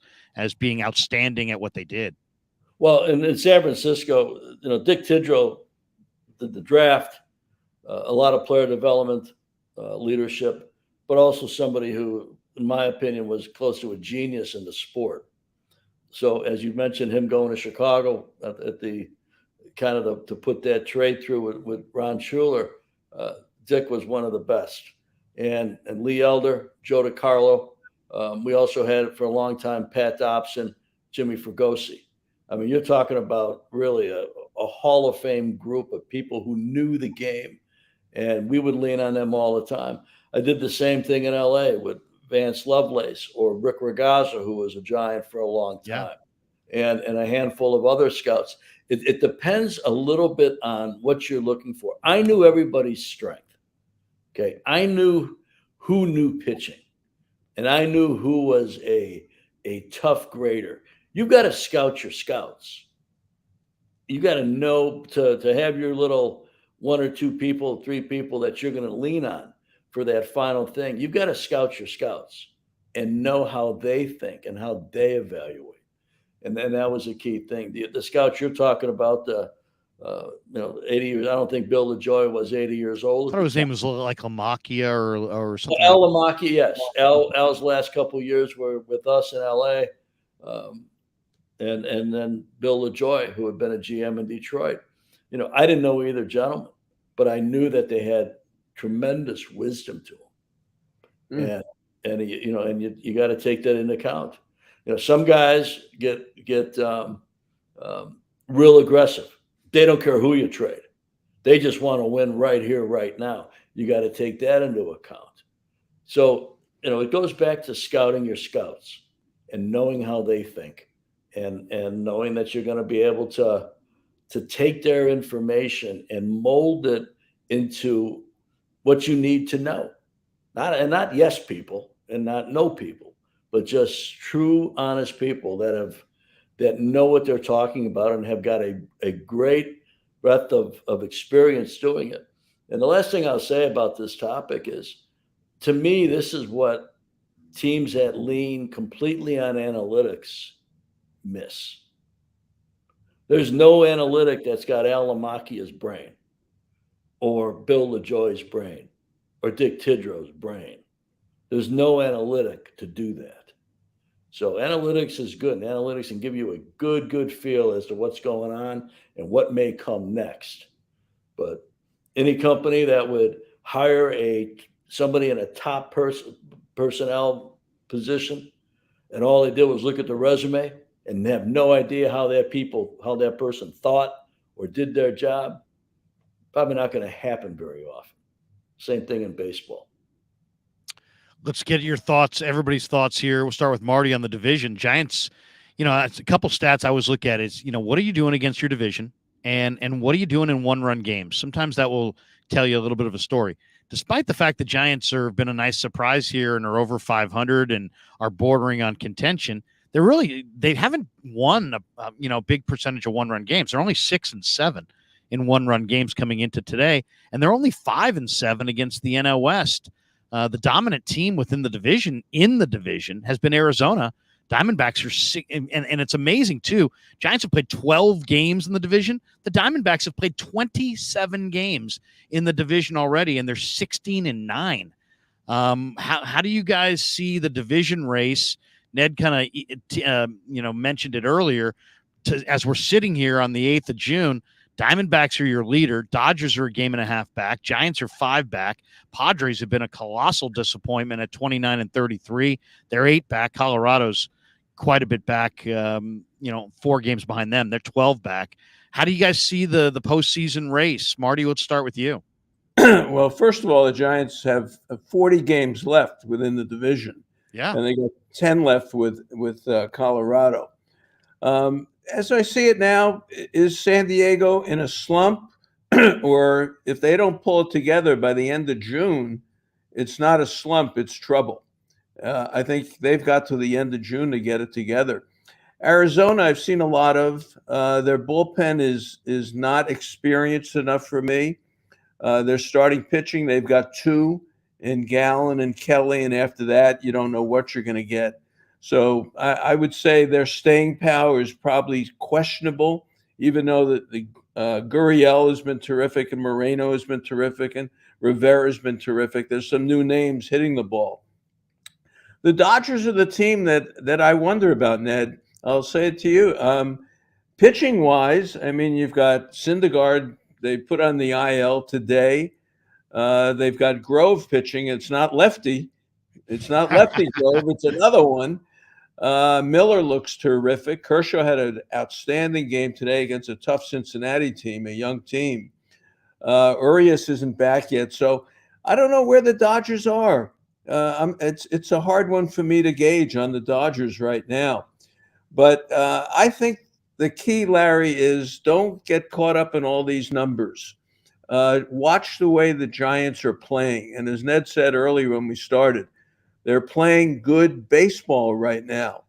being outstanding at what they did. Well, in San Francisco, Dick Tidrow did the draft, a lot of player development, leadership, but also somebody who, in my opinion, was close to a genius in the sport. So, as you mentioned, him going to Chicago at the kind of to put that trade through with Ron Schuler, Dick was one of the best. And Lee Elder, Joe DiCarlo. We also had for a long time Pat Dobson, Jimmy Fregosi. I mean, you're talking about really a Hall of Fame group of people who knew the game, and we would lean on them all the time. I did the same thing in LA with Vance Lovelace or Rick Ragazza, who was a Giant for a long time, and a handful of other scouts. It depends a little bit on what you're looking for. I knew everybody's strength. Okay. I knew who knew pitching, and I knew who was a tough grader. You've got to scout your scouts. You got to know to have your little 1 or 2 people, 3 people that you're going to lean on for that final thing. You've got to scout your scouts and know how they think and how they evaluate. And then that was a key thing. The scouts you're talking about, 80 years. I don't think Bill LaJoy was 80 years old. I thought his name was like Lamacchia or something. Al Lamacchia, yes. Al's last couple of years were with us in LA. And then Bill LaJoy, who had been a GM in Detroit. I didn't know either gentleman, but I knew that they had tremendous wisdom to them. And you got to take that into account. Some guys get real aggressive. They don't care who you trade. They just want to win right here, right now. You got to take that into account. So, it goes back to scouting your scouts and knowing how they think. And knowing that you're going to be able to take their information and mold it into what you need to know. Not yes people and not no people, but just true, honest people that know what they're talking about and have got a great breadth of experience doing it. And the last thing I'll say about this topic is, to me, this is what teams that lean completely on analytics miss. There's no analytic that's got Al Lamacchia's brain or Bill LaJoy's brain or Dick Tidrow's brain. There's no analytic to do that. So analytics is good. And analytics can give you a good feel as to what's going on and what may come next. But any company that would hire somebody in a top personnel position, and all they did was look at the resume and have no idea how that person thought or did their job, probably not going to happen very often. Same thing in baseball. Let's get your thoughts, everybody's thoughts here. We'll start with Marty on the division. Giants, it's a couple stats I always look at is, what are you doing against your division? And what are you doing in one-run games? Sometimes that will tell you a little bit of a story. Despite the fact the Giants have been a nice surprise here and are over 500 and are bordering on contention, they haven't won a big percentage of one-run games. They're only 6-7 in one-run games coming into today, and they're only 5-7 against the NL West. The dominant team within the division has been Arizona. Diamondbacks are sick, and it's amazing too. Giants have played 12 games in the division. The Diamondbacks have played 27 games in the division already, and they're 16-9. How do you guys see the division race? Ned kind of mentioned it earlier. As we're sitting here on the 8th of June, Diamondbacks are your leader. Dodgers are a game and a half back. Giants are 5 back. Padres have been a colossal disappointment at 29-33. They're 8 back. Colorado's quite a bit back, 4 games behind them. They're 12 back. How do you guys see the postseason race? Marty, let's start with you. Well, first of all, the Giants have 40 games left within the division. Yeah. And they got 10 left with Colorado. As I see it now, is San Diego in a slump? Or if they don't pull it together by the end of June, it's not a slump, it's trouble. I think they've got to the end of June to get it together. Arizona, I've seen a lot of. Their bullpen is not experienced enough for me. Their starting pitching, they've got two in Gallen and Kelly, and after that, you don't know what you're going to get. So I would say their staying power is probably questionable, even though the Gurriel has been terrific and Moreno has been terrific and Rivera has been terrific. There's some new names hitting the ball. The Dodgers are the team that I wonder about, Ned. I'll say it to you. Pitching wise, I mean, you've got Syndergaard. They put on the IL today. They've got Grove pitching. It's not lefty. It's not lefty Grove. It's another one. Miller looks terrific. Kershaw had an outstanding game today against a tough Cincinnati team, a young team. Urias isn't back yet, so I don't know where the Dodgers are. It's a hard one for me to gauge on the Dodgers right now. But I think the key, Larry, is don't get caught up in all these numbers. Watch the way the Giants are playing. And as Ned said earlier when we started, they're playing good baseball right now.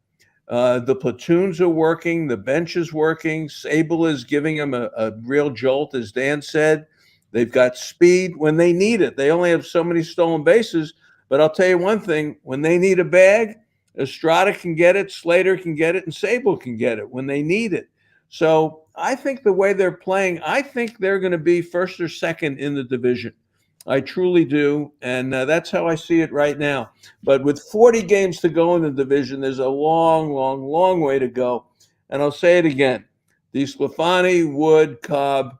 The platoons are working. The bench is working. Sable is giving them a real jolt, as Dan said. They've got speed when they need it. They only have so many stolen bases. But I'll tell you one thing. When they need a bag, Estrada can get it, Slater can get it, and Sable can get it when they need it. So I think the way they're playing, I think they're going to be first or second in the division. I truly do, and that's how I see it right now. But with 40 games to go in the division, there's a long, long, long way to go. And I'll say it again. DeSclafani, Wood, Cobb,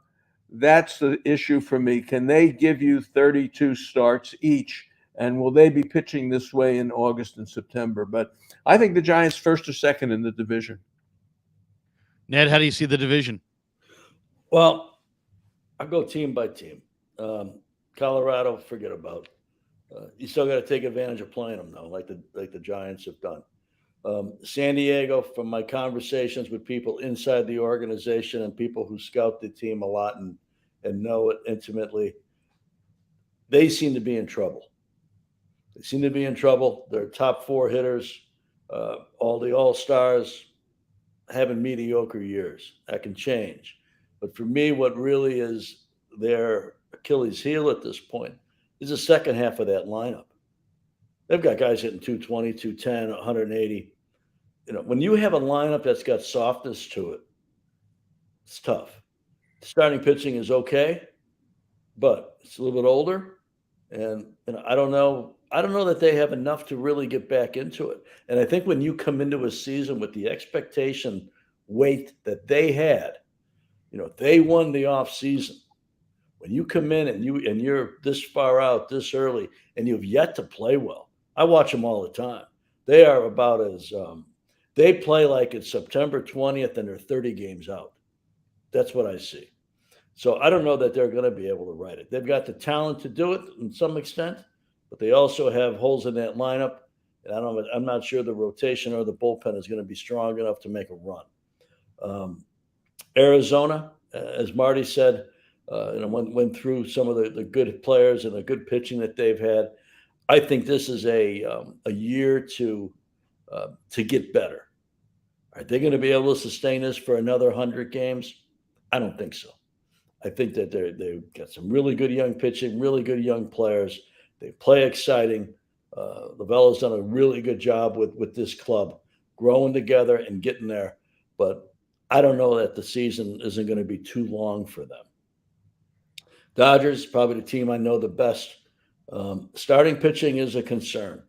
that's the issue for me. Can they give you 32 starts each? And will they be pitching this way in August and September? But I think the Giants first or second in the division. Ned, how do you see the division? Well, I'll go team by team. Colorado, forget about. You still got to take advantage of playing them, though, like the Giants have done. San Diego, from my conversations with people inside the organization and people who scout the team a lot and know it intimately, they seem to be in trouble. They seem to be in trouble. They're top four hitters. All the all-stars having mediocre years. That can change. But for me, what really is their Achilles heel at this point is the second half of that lineup. They've got guys hitting 220, 210, 180. You know, when you have a lineup that's got softness to it, it's tough. Starting pitching is okay, but it's a little bit older. And I don't know that they have enough to really get back into it. And I think when you come into a season with the expectation weight that they had, they won the off season. When you come in and you're this far out this early and you've yet to play well, I watch them all the time. They are about as they play like it's September 20th and they're 30 games out. That's what I see. So I don't know that they're going to be able to write it. They've got the talent to do it in some extent, but they also have holes in that lineup. And I'm not sure the rotation or the bullpen is going to be strong enough to make a run. Arizona, as Marty said, went through some of the good players and the good pitching that they've had. I think this is a year to get better. Are they going to be able to sustain this for another 100 games? I don't think so. I think that they've got some really good young pitching, really good young players. They play exciting. Lavella's done a really good job with this club, growing together and getting there. But I don't know that the season isn't going to be too long for them. Dodgers, probably the team I know the best. Starting pitching is a concern.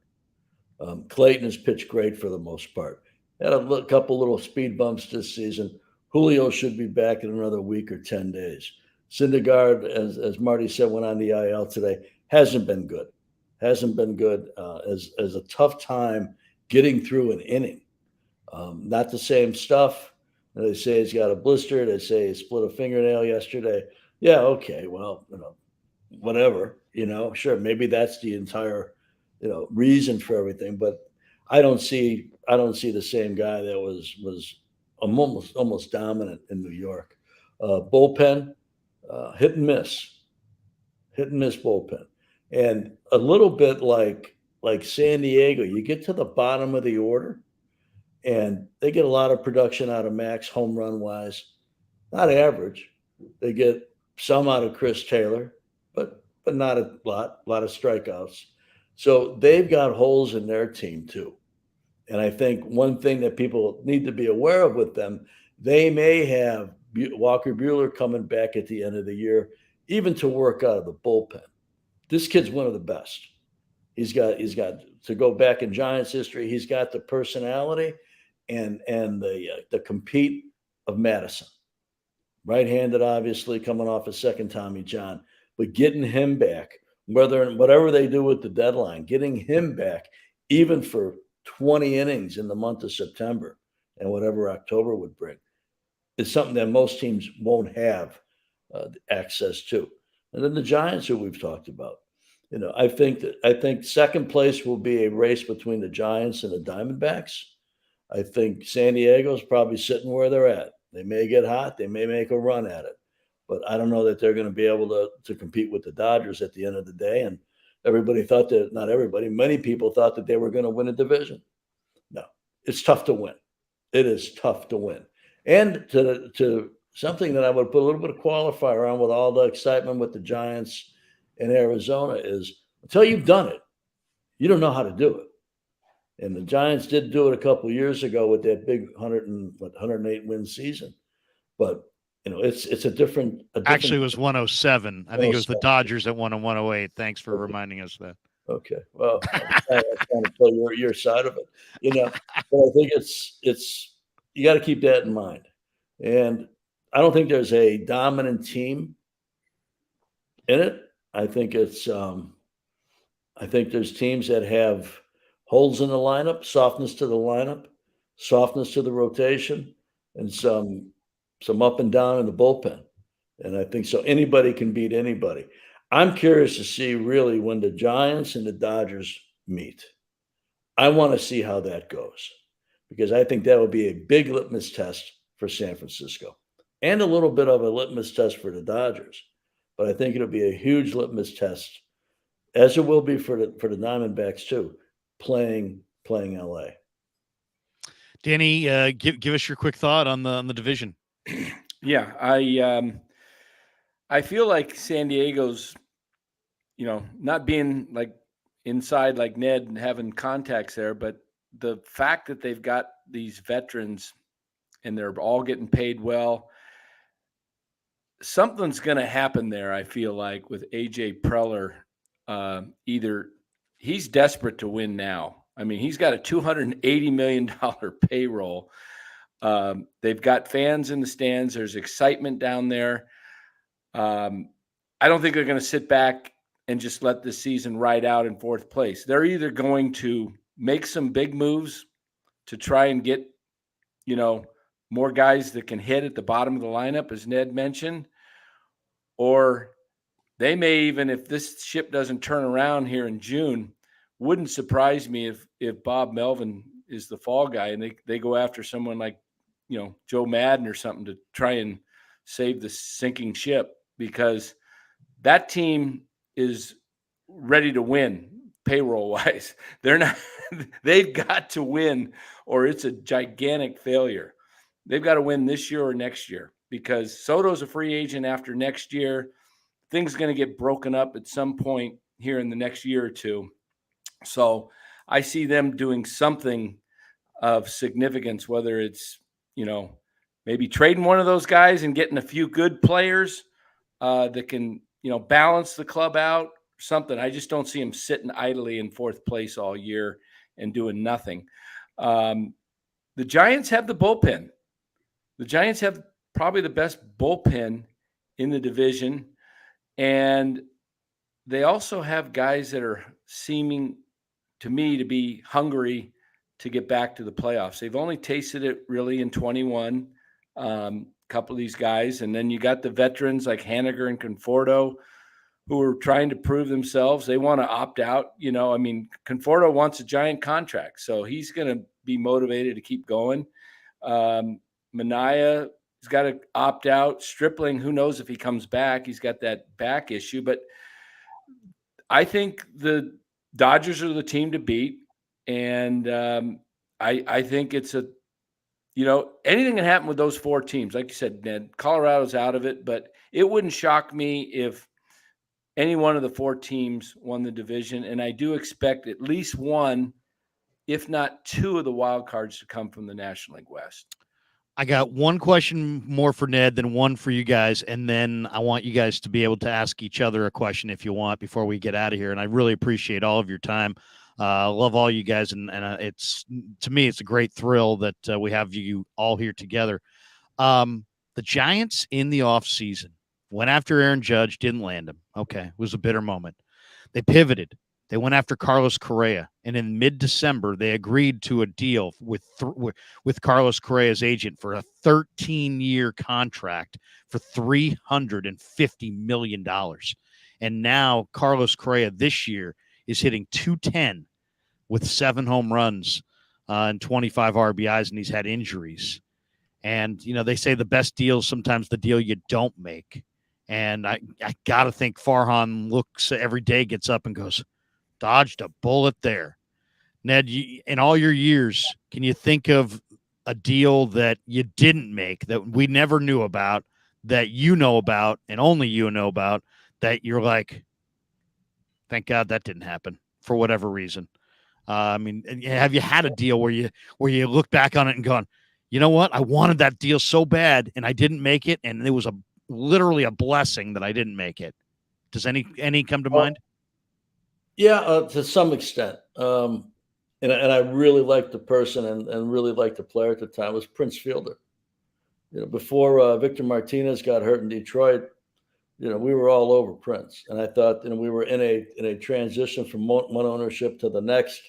Clayton has pitched great for the most part. Had a couple little speed bumps this season. Julio should be back in another week or 10 days. Syndergaard, as Marty said, went on the IL today. Hasn't been good. As a tough time getting through an inning. Not the same stuff. They say he's got a blister. They say he split a fingernail yesterday. Yeah, okay, well, whatever. Sure, maybe that's the entire, reason for everything. But I don't see the same guy that was almost dominant in New York. Bullpen, hit and miss bullpen, and a little bit like San Diego. You get to the bottom of the order, and they get a lot of production out of Max home run wise, not average. They get some out of Chris Taylor, but not a lot of strikeouts. So they've got holes in their team too. And I think one thing that people need to be aware of with them, they may have Walker Buehler coming back at the end of the year, even to work out of the bullpen. This kid's one of the best. He's got to go back in Giants history. He's got the personality and the compete of Madison. Right-handed, obviously, coming off a second Tommy John, but getting him back, whatever they do with the deadline, getting him back, even for 20 innings in the month of September and whatever October would bring, is something that most teams won't have access to. And then the Giants, who we've talked about, I think second place will be a race between the Giants and the Diamondbacks. I think San Diego's probably sitting where they're at. They may get hot. They may make a run at it. But I don't know that they're going to be able to compete with the Dodgers at the end of the day. And everybody thought that, not everybody, many people thought that they were going to win a division. No, it's tough to win. It is tough to win. And to something that I would put a little bit of qualifier on with all the excitement with the Giants in Arizona is until you've done it, you don't know how to do it. And the Giants did do it a couple of years ago with that big 108 win season. But it's a different. Actually, it was 107. I think it was the Dodgers that won in 108. Thanks for reminding us that. Okay, well, I'm trying to play your side of it, But I think it's you got to keep that in mind. And I don't think there's a dominant team in it. I think it's I think there's teams that have holes in the lineup, softness to the lineup, softness to the rotation, and some up and down in the bullpen. And I think so anybody can beat anybody. I'm curious to see really when the Giants and the Dodgers meet. I want to see how that goes because I think that will be a big litmus test for San Francisco and a little bit of a litmus test for the Dodgers. But I think it'll be a huge litmus test, as it will be for the Diamondbacks too, playing LA. Danny, give us your quick thought on the division. Yeah, I feel like San Diego's, not being like inside like Ned and having contacts there, but the fact that they've got these veterans and they're all getting paid well, something's going to happen there. I feel like with AJ Preller, either he's desperate to win now. I mean, he's got a $280 million payroll. They've got fans in the stands. There's excitement down there. I don't think they're going to sit back and just let this season ride out in fourth place. They're either going to make some big moves to try and get, more guys that can hit at the bottom of the lineup, as Ned mentioned, or they may even, if this ship doesn't turn around here in June, wouldn't surprise me if Bob Melvin is the fall guy and they go after someone like, Joe Madden or something to try and save the sinking ship, because that team is ready to win payroll wise. They've got to win or it's a gigantic failure. They've got to win this year or next year because Soto's a free agent after next year. Things are going to get broken up at some point here in the next year or two. So I see them doing something of significance, whether it's, maybe trading one of those guys and getting a few good players that can, balance the club out, something. I just don't see them sitting idly in fourth place all year and doing nothing. The Giants have the bullpen. The Giants have probably the best bullpen in the division. And they also have guys that are seeming to me to be hungry to get back to the playoffs. They've only tasted it really in 21, couple of these guys. And then you got the veterans like Haniger and Conforto who are trying to prove themselves. They want to opt out. You know, I mean, Conforto wants a giant contract, so he's going to be motivated to keep going. Manaea has got to opt out. Stripling, who knows if he comes back? He's got that back issue. But I think the Dodgers are the team to beat. And I think it's anything can happen with those 4 teams. Like you said, Ned, Colorado's out of it, but it wouldn't shock me if any one of the 4 teams won the division. And I do expect at least one, if not 2 of the wild cards to come from the National League West. I got one question more for Ned, then one for you guys, and then I want you guys to be able to ask each other a question if you want before we get out of here. And I really appreciate all of your time. I love all you guys, and it's, to me, it's a great thrill that we have you all here together. The Giants in the offseason went after Aaron Judge, didn't land him. Okay, it was a bitter moment. They pivoted. They went after Carlos Correa, and in mid-December, they agreed to a deal with Carlos Correa's agent for a 13-year contract for $350 million. And now Carlos Correa this year is hitting .210 with 7 home runs and 25 RBIs, and he's had injuries. And, they say the best deal is sometimes the deal you don't make. And I got to think Farhan looks every day, gets up and goes, dodged a bullet there. Ned, in all your years, can you think of a deal that you didn't make, that we never knew about, that you know about and only you know about, that you're like, thank God that didn't happen for whatever reason? Have you had a deal where you look back on it and gone, you know what? I wanted that deal so bad and I didn't make it, and it was literally a blessing that I didn't make it. Does any come to mind? Yeah, to some extent. And I really liked the person and really liked the player at the time was Prince Fielder. Before Victor Martinez got hurt in Detroit, we were all over Prince. And I thought, we were in a transition from one ownership to the next.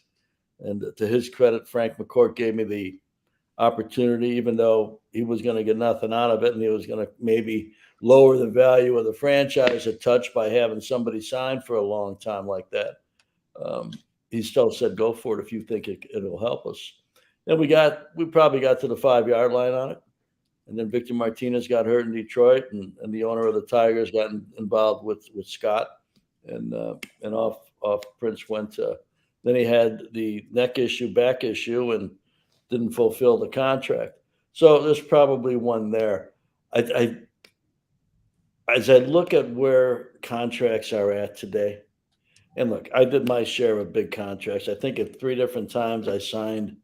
And to his credit, Frank McCourt gave me the opportunity, even though he was going to get nothing out of it, and he was going to maybe lower the value of the franchise a touch by having somebody sign for a long time like that. He still said, go for it if you think it'll help us. Then we probably got to the 5-yard line on it. And then Victor Martinez got hurt in Detroit, and the owner of the Tigers got involved with Scott, and off Prince went to. Then he had the neck issue, back issue, and didn't fulfill the contract. So there's probably one there. As I look at where contracts are at today, and look, I did my share of big contracts. I think at 3 different times I signed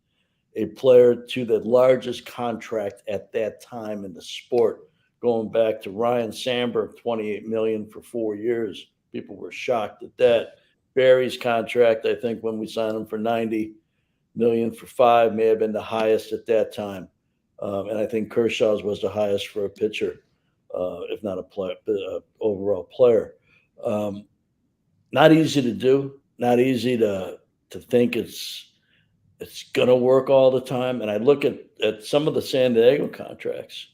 a player to the largest contract at that time in the sport, going back to Ryan Sandberg, $28 million for 4 years. People were shocked at that. Barry's contract, I think when we signed him for $90 million for 5, may have been the highest at that time. And I think Kershaw's was the highest for a pitcher, if not a player, overall player. Not easy to do, not easy to think it's going to work all the time. And I look at some of the San Diego contracts,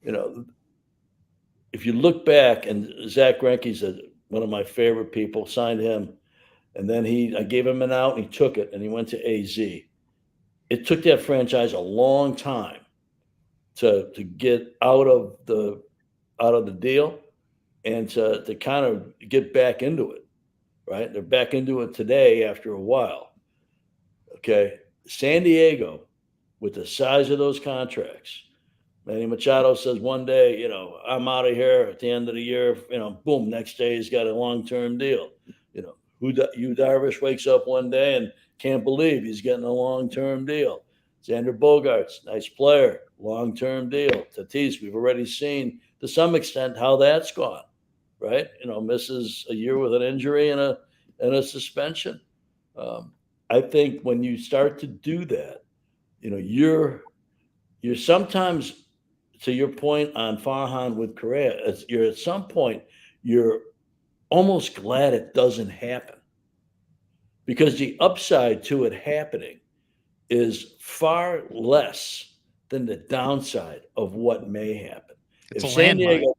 if you look back, and Zach Greinke's one of my favorite people, signed him. And then I gave him an out and he took it and he went to AZ. It took that franchise a long time to get out of the deal and to kind of get back into it, right? They're back into it today after a while. Okay. San Diego, with the size of those contracts, Manny Machado says one day, I'm out of here at the end of the year, boom, next day he's got a long-term deal. Yu Darvish wakes up one day and can't believe he's getting a long-term deal. Xander Bogaerts, nice player, long-term deal. Tatis, we've already seen to some extent how that's gone, right? Misses a year with an injury and a suspension. I think when you start to do that, you're sometimes, to your point on Farhan with Correa, you're at some point, you're almost glad it doesn't happen, because the upside to it happening is far less than the downside of what may happen. It's if a San landmine. Diego,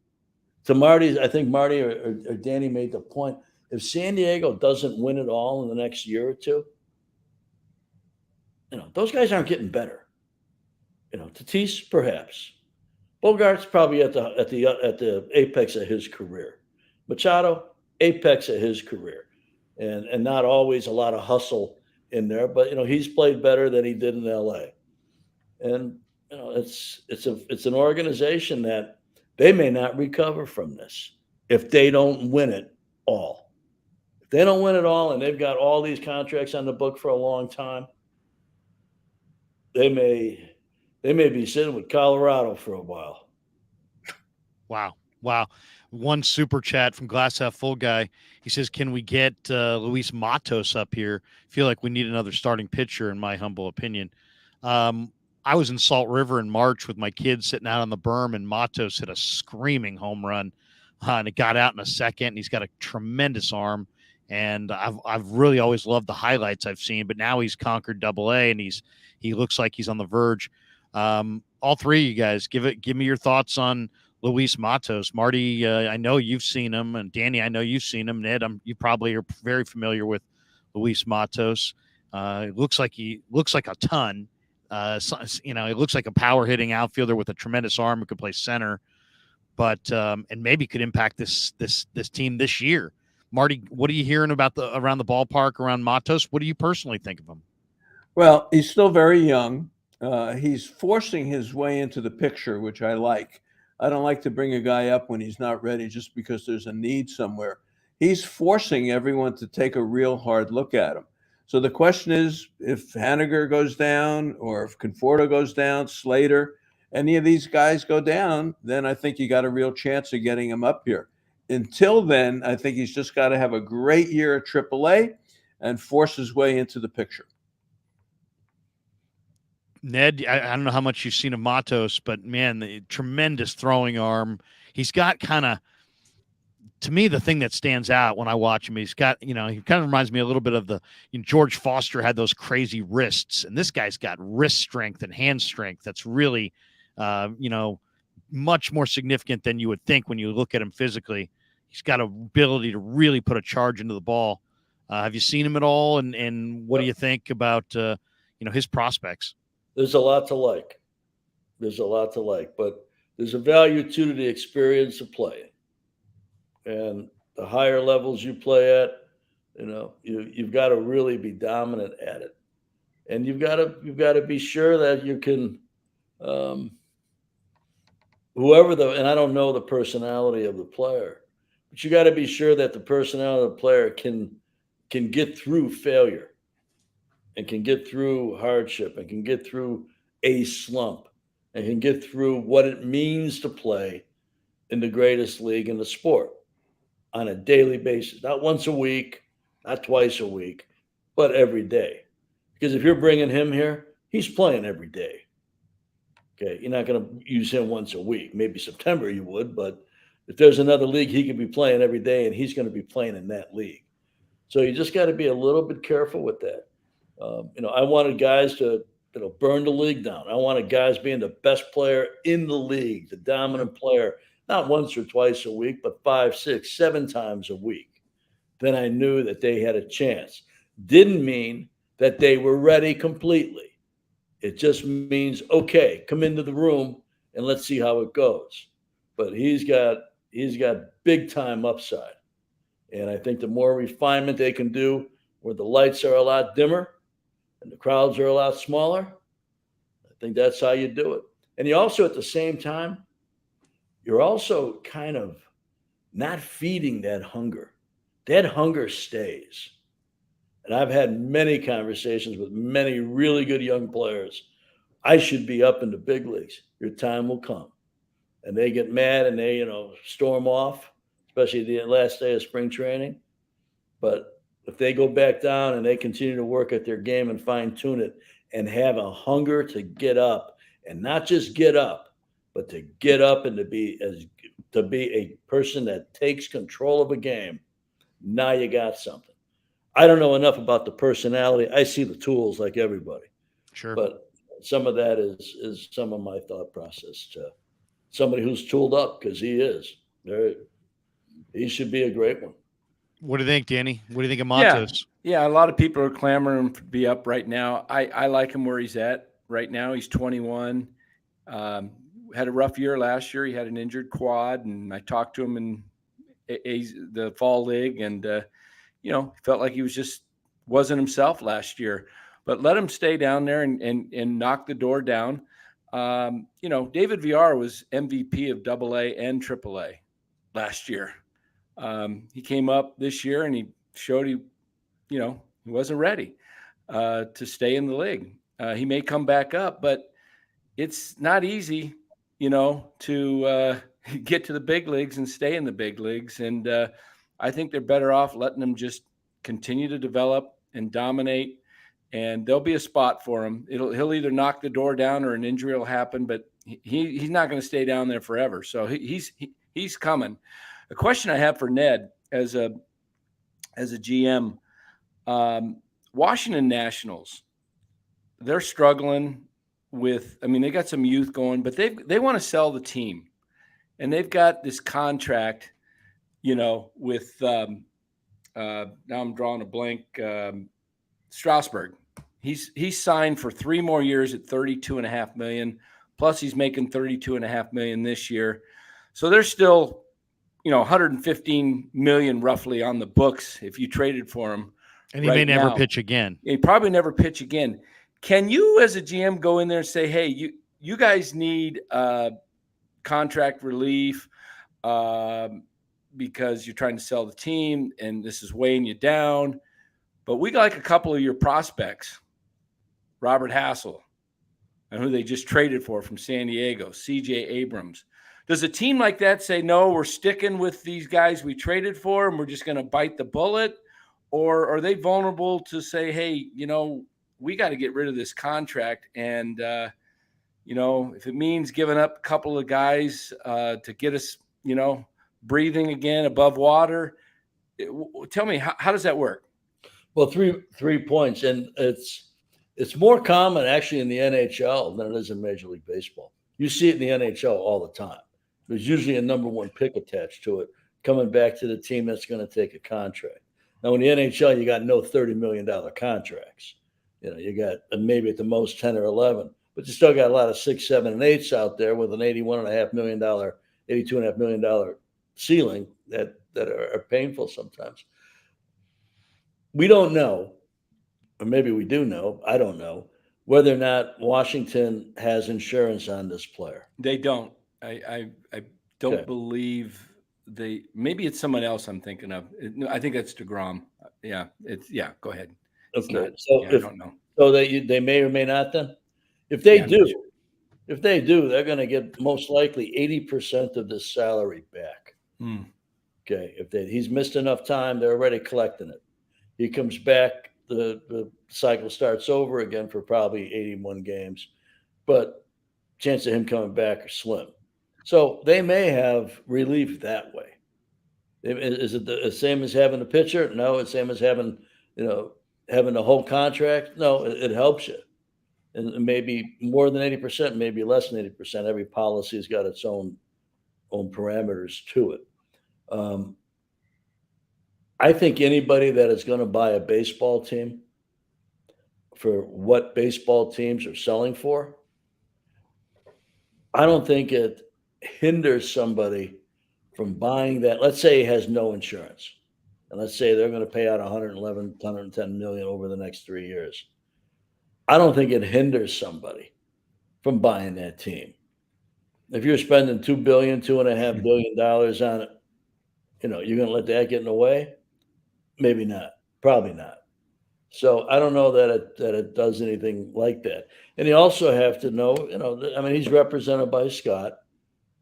to Marty's, I think Marty or Danny made the point. If San Diego doesn't win it all in the next year or two, those guys aren't getting better. Tatis perhaps, Bogart's probably at the apex of his career, Machado apex of his career, and not always a lot of hustle in there, but he's played better than he did in L.A. And it's an organization that they may not recover from this if they don't win it all. If they don't win it all, and they've got all these contracts on the book for a long time, they may be sitting with Colorado for a while. Wow. One super chat from Glass Half Full guy. He says, can we get Luis Matos up here? Feel like we need another starting pitcher, in my humble opinion. I was in Salt River in March with my kids sitting out on the berm, and Matos hit a screaming home run, and it got out in a second. And he's got a tremendous arm, and I've really always loved the highlights I've seen. But now he's conquered Double-A, and he looks like he's on the verge. All three of you guys, give me your thoughts on Luis Matos. Marty, I know you've seen him, and Danny, I know you've seen him. Ned, you probably are very familiar with Luis Matos. It looks like a ton. He looks like a power hitting outfielder with a tremendous arm who could play center, but and maybe could impact this team this year. Marty, what are you hearing about around the ballpark around Matos? What do you personally think of him? Well, he's still very young. He's forcing his way into the picture, which I like. I don't like to bring a guy up when he's not ready just because there's a need somewhere. He's forcing everyone to take a real hard look at him. So the question is, if Haniger goes down or if Conforto goes down, Slater, any of these guys go down, then I think you got a real chance of getting him up here. Until then, I think he's just got to have a great year at AAA and force his way into the picture. Ned, I don't know how much you've seen of Matos, but man, the tremendous throwing arm. He's got to me, the thing that stands out when I watch him, he's got, he kind of reminds me a little bit of George Foster had those crazy wrists, and this guy's got wrist strength and hand strength. That's really, much more significant than you would think when you look at him physically. He's got an ability to really put a charge into the ball. Have you seen him at all? And what do you think about, his prospects? There's a lot to like. But there's a value to the experience of playing. And the higher levels you play at, you've got to really be dominant at it. And you've got to be sure that you can, and I don't know the personality of the player, but you got to be sure that the personality of the player can get through failure and can get through hardship and can get through a slump and can get through what it means to play in the greatest league in the sport on a daily basis, not once a week, not twice a week, but every day. Because if you're bringing him here, he's playing every day. Okay, you're not going to use him once a week. Maybe September you would, but if there's another league, he could be playing every day, and he's going to be playing in that league. So you just got to be a little bit careful with that. I wanted guys to burn the league down. I wanted guys being the best player in the league, the dominant player, not once or twice a week, but 5, 6, 7 times a week. Then I knew that they had a chance. Didn't mean that they were ready completely. It just means, okay, come into the room and let's see how it goes. But he's got big time upside. And I think the more refinement they can do, where the lights are a lot dimmer and the crowds are a lot smaller, I think that's how you do it. And you also, at the same time, you're also kind of not feeding that hunger. That hunger stays. And I've had many conversations with many really good young players. I should be up in the big leagues. Your time will come. And they get mad and they, storm off, especially the last day of spring training. But if they go back down and they continue to work at their game and fine tune it and have a hunger to get up, and not just get up, but to get up and to be a person that takes control of a game, now you got something. I don't know enough about the personality. I see the tools like everybody. Sure. But some of that is some of my thought process to somebody who's tooled up, because he is. He should be a great one. What do you think, Danny? What do you think of Matos? Yeah, a lot of people are clamoring to be up right now. I like him where he's at right now. He's 21. Had a rough year last year. He had an injured quad, and I talked to him in the fall league, and felt like he wasn't himself last year. But let him stay down there and knock the door down. David Villar was MVP of AA and AAA last year. He came up this year and he showed he wasn't ready to stay in the league. He may come back up, but it's not easy, to get to the big leagues and stay in the big leagues. And I think they're better off letting him just continue to develop and dominate. And there'll be a spot for him. He'll either knock the door down or an injury will happen, but he's not going to stay down there forever. So he's coming. A question I have for Ned as a GM, Washington Nationals, they're struggling with. I mean, they got some youth going, but they want to sell the team, and they've got this contract, with now I'm drawing a blank. Strasburg. He's signed for 3 more years at $32.5 million. Plus, he's making $32.5 million this year. So there's still, $115 million roughly on the books if you traded for him. And he may never pitch again. He probably never pitch again. Can you, as a GM, go in there and say, "Hey, you guys need contract relief because you're trying to sell the team, and this is weighing you down. But we like a couple of your prospects, Robert Hassel, and who they just traded for from San Diego, C.J. Abrams." Does a team like that say, "No, we're sticking with these guys we traded for, and we're just going to bite the bullet"? Or are they vulnerable to say, "Hey, we got to get rid of this contract, and if it means giving up a couple of guys to get us, breathing again above water"? Tell me, how does that work? Well, three points, and it's more common actually in the NHL than it is in Major League Baseball. You see it in the NHL all the time. There's usually a number 1 pick attached to it, coming back to the team that's going to take a contract. Now, in the NHL, you got no $30 million contracts. You got maybe at the most 10 or 11, but you still got a lot of 6, 7, and 8s out there with an $82.5 million ceiling that are painful sometimes. We don't know, or maybe we do know, I don't know, whether or not Washington has insurance on this player. They don't. I don't believe they. Maybe it's someone else I'm thinking of. I think that's DeGrom. Go ahead. Okay. So I don't know. So they may or may not then? If they do, they're going to get most likely 80% of the salary back. Okay. If he's missed enough time, they're already collecting it. He comes back, the cycle starts over again for probably 81 games, but chance of him coming back are slim. So they may have relief that way. Is it the same as having a pitcher? No, it's the same as having the whole contract. No, it helps you. And maybe more than 80%, maybe less than 80%. Every policy's got its own parameters to it. I think anybody that is going to buy a baseball team for what baseball teams are selling for, I don't think it hinders somebody from buying that. Let's say he has no insurance, and let's say they're going to pay out 111, 110 million over the next 3 years. I don't think it hinders somebody from buying that team. If you're spending $2 billion, $2.5 billion on it, you're going to let that get in the way? Maybe not. Probably not. So I don't know that it does anything like that. And you also have to know, he's represented by Scott.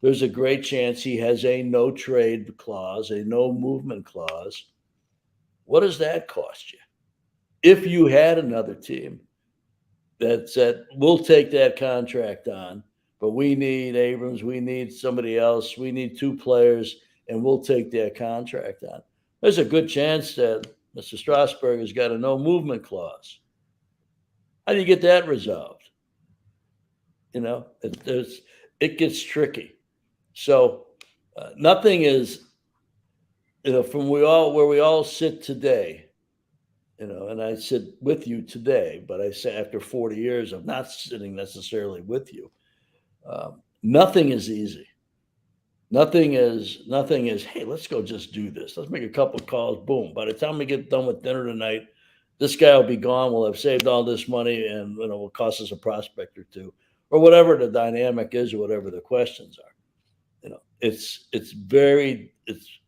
There's a great chance he has a no trade clause, a no movement clause. What does that cost you? If you had another team that said, we'll take that contract on, but we need Abrams, we need somebody else, we need 2 players, and we'll take that contract on. There's a good chance that Mr. Strasburg has got a no movement clause. How do you get that resolved? It gets tricky. So Nothing is, from where we all sit today, and I sit with you today, but I say after 40 years of not sitting necessarily with you, nothing is easy. Nothing is, hey, let's go just do this. Let's make a couple of calls. Boom. By the time we get done with dinner tonight, this guy will be gone. We'll have saved all this money and it will cost us a prospect or two, or whatever the dynamic is, or whatever the questions are. It's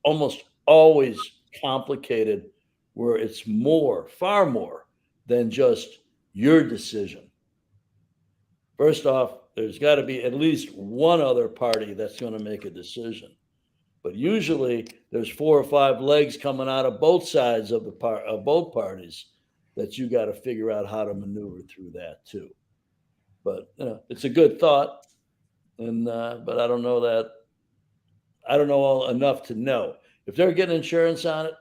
almost always complicated, where it's far more than just your decision. First off, there's got to be at least one other party that's going to make a decision. But usually there's 4 or 5 legs coming out of both sides of both parties that you got to figure out how to maneuver through that too. But it's a good thought, and but I don't know enough to know if they're getting insurance on it.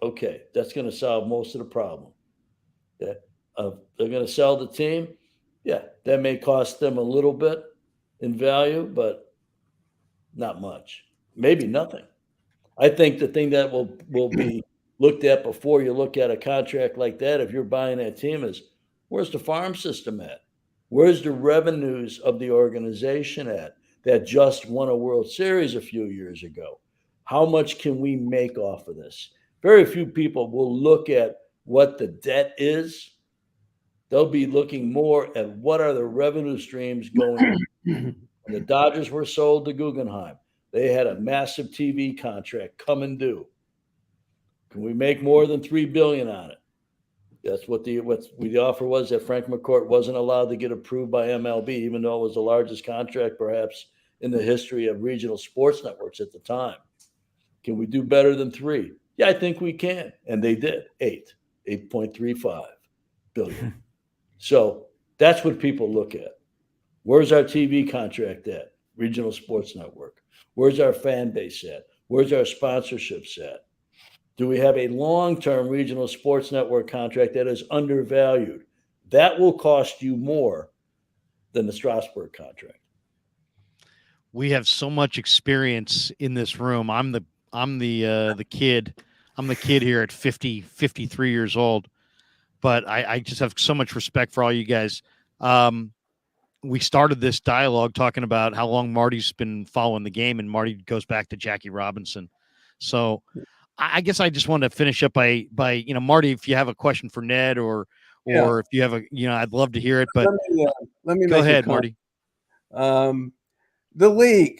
Okay, that's going to solve most of the problem. Yeah, they're going to sell the team. Yeah, that may cost them a little bit in value, but not much. Maybe nothing. I think the thing that will be looked at before you look at a contract like that, if you're buying that team, is where's the farm system at? Where's the revenues of the organization at that just won a World Series a few years ago? How much can we make off of this? Very few people will look at what the debt is. They'll be looking more at what are the revenue streams going. When the Dodgers were sold to Guggenheim, they had a massive TV contract come and due. Can we make more than $3 billion on it? That's what the offer was, that Frank McCourt wasn't allowed to get approved by MLB, even though it was the largest contract perhaps in the history of regional sports networks at the time. Can we do better than 3? Yeah, I think we can. And they did. 8.35 billion. So that's what people look at. Where's our TV contract at? Regional sports network. Where's our fan base at? Where's our sponsorships at? Do we have a long-term regional sports network contract that is undervalued? That will cost you more than the Strasburg contract. We have so much experience in this room. I'm the kid. I'm the kid here at 53 years old. But I just have so much respect for all you guys. We started this dialogue talking about how long Marty's been following the game, and Marty goes back to Jackie Robinson. So I guess I just wanted to finish up by Marty, if you have a question for Ned or if you have I'd love to hear it. But let me go ahead, Marty. The league,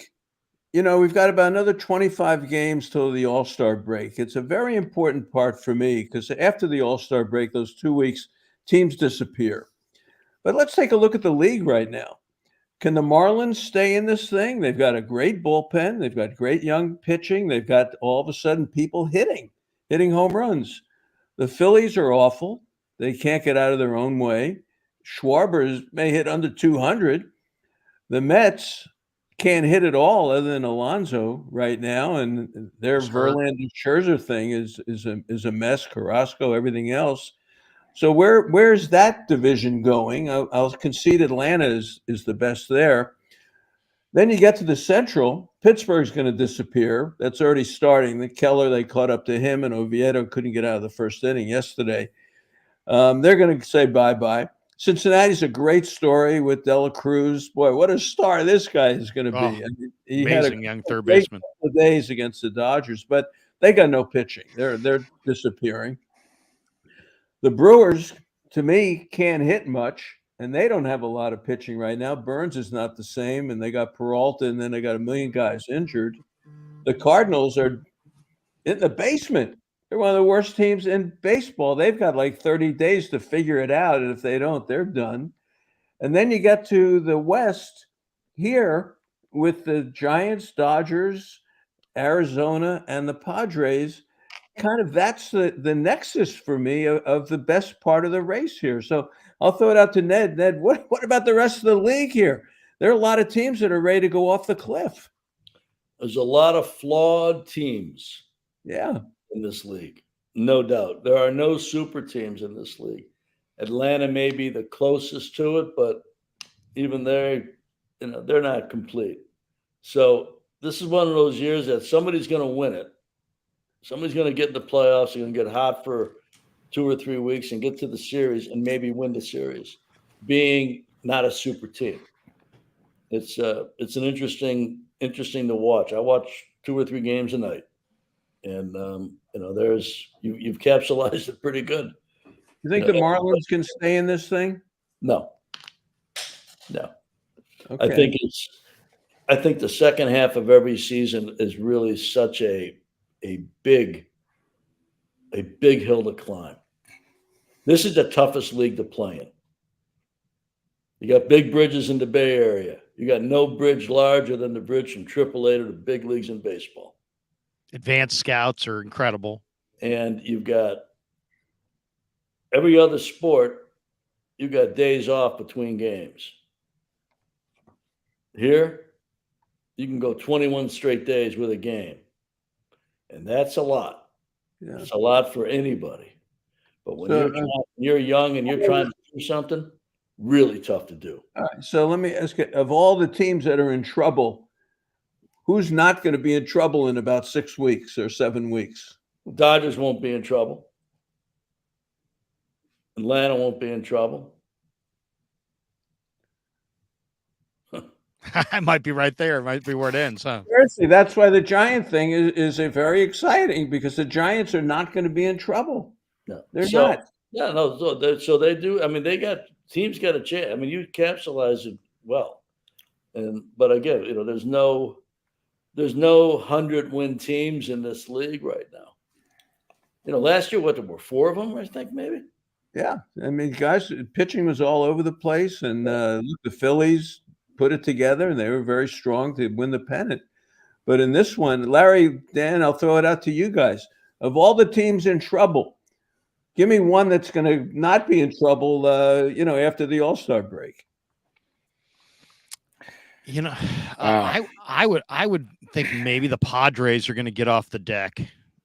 we've got about another 25 games till the All-Star break. It's a very important part for me because after the All-Star break, those 2 weeks, teams disappear. But let's take a look at the league right now. Can the Marlins stay in this thing? They've got a great bullpen. They've got great young pitching. They've got all of a sudden people hitting home runs. The Phillies are awful. They can't get out of their own way. Schwarber may hit under 200. The Mets can't hit at all other than Alonso right now, and their Verlander Scherzer thing is a mess. Carrasco, everything else. So where's that division going? I'll concede Atlanta is the best there. Then you get to the Central. Pittsburgh's going to disappear. That's already starting. The Keller, they caught up to him, and Oviedo couldn't get out of the first inning yesterday. They're going to say bye-bye. Cincinnati's a great story with Dela Cruz. Boy, what a star this guy is going to be. I mean, he amazing had young third baseman. Couple of days against the Dodgers, but they got no pitching. They're disappearing. The Brewers, to me, can't hit much, and they don't have a lot of pitching right now. Burns is not the same, and they got Peralta, and then they got a million guys injured. The Cardinals are in the basement. They're one of the worst teams in baseball. They've got like 30 days to figure it out, and if they don't, they're done. And then you get to the West here with the Giants, Dodgers, Arizona, and the Padres. Kind of that's the nexus for me of the best part of the race here. So I'll throw it out to Ned. Ned, what about the rest of the league here? There are a lot of teams that are ready to go off the cliff. There's a lot of flawed teams. Yeah. In this league, no doubt. There are no super teams in this league. Atlanta may be the closest to it, but even they're not complete. So this is one of those years that somebody's going to win it. Somebody's going to get in the playoffs. They're going to get hot for 2 or 3 weeks and get to the series and maybe win the series, being not a super team. It's an interesting to watch. I watch 2 or 3 games a night, and you've capsulized it pretty good. You think the Marlins can stay in this thing? No. Okay. I think the second half of every season is really such a big hill to climb. This is the toughest league to play in. You got big bridges in the Bay Area. You got no bridge larger than the bridge from AAA to the big leagues in baseball. Advanced scouts are incredible. And you've got every other sport, you got days off between games. Here, you can go 21 straight days with a game. And that's a lot. Yeah. It's a lot for anybody. But when you're young and you're trying to do something, really tough to do. All right. So let me ask you, of all the teams that are in trouble, who's not going to be in trouble in about 6 weeks or 7 weeks? Dodgers won't be in trouble. Atlanta won't be in trouble. I might be right there. It might be where it ends, huh? Seriously, that's why the Giant thing is a very exciting, because the Giants are not going to be in trouble. No, they're not. Yeah, no. So they do. I mean, teams got a chance. I mean, you capsulize it well, but again, there's no 100-win teams in this league right now. Last year, there were 4 of them, I think, maybe. Yeah, I mean, guys, pitching was all over the place, and look, the Phillies put it together, and they were very strong to win the pennant. But in this one, Larry, Dan, I'll throw it out to you guys. Of all the teams in trouble, give me one that's going to not be in trouble, after the All-Star break. I would think maybe the Padres are going to get off the deck.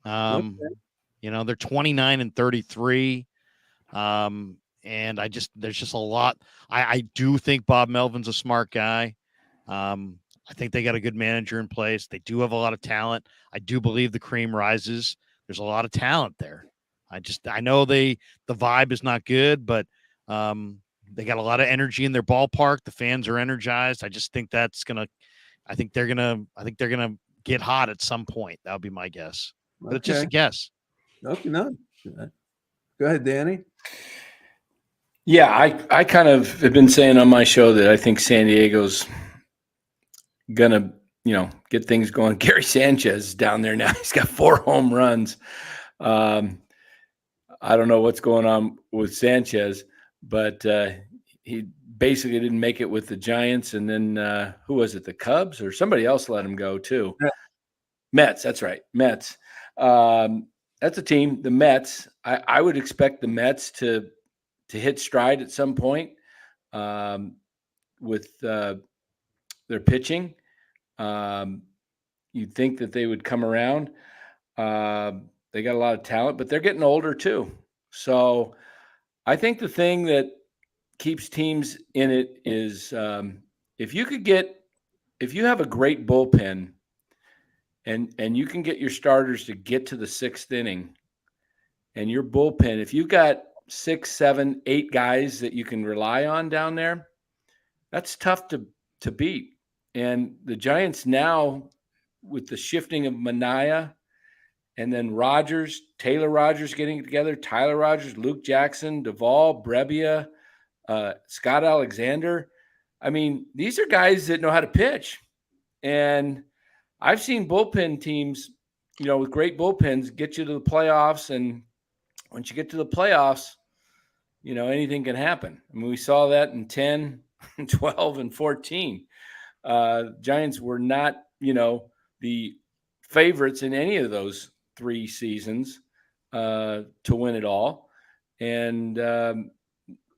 They're 29-33. And there's just a lot. I do think Bob Melvin's a smart guy. I think they got a good manager in place. They do have a lot of talent. I do believe the cream rises. There's a lot of talent there. I know the vibe is not good, but they got a lot of energy in their ballpark. The fans are energized. I just think they're gonna get hot at some point. That would be my guess. But it's just a guess. Okay, no. Go ahead, Danny. Yeah, I kind of have been saying on my show that I think San Diego's gonna, get things going. Gary Sanchez is down there now. He's got 4 home runs. I don't know what's going on with Sanchez, but he basically didn't make it with the Giants. And then who was it? The Cubs or somebody else let him go too. Yeah. Mets. That's right. Mets. That's a team. The Mets. I would expect the Mets to hit stride at some point with their pitching. You'd think that they would come around. They got a lot of talent, but they're getting older too. So I think the thing that keeps teams in it is if you have a great bullpen and you can get your starters to get to the 6th inning, and your bullpen, if you got 6, 7, 8 guys that you can rely on down there, that's tough to beat. And the Giants now, with the shifting of Manaea, and then Taylor Rogers getting together, Tyler Rogers, Luke Jackson, Duvall, Brebbia, Scott Alexander. I mean, these are guys that know how to pitch. And I've seen bullpen teams, with great bullpens get you to the playoffs. And once you get to the playoffs, anything can happen. I mean, we saw that in 10, 12, and 14. Giants were not, the favorites in any of those 3 seasons to win it all. And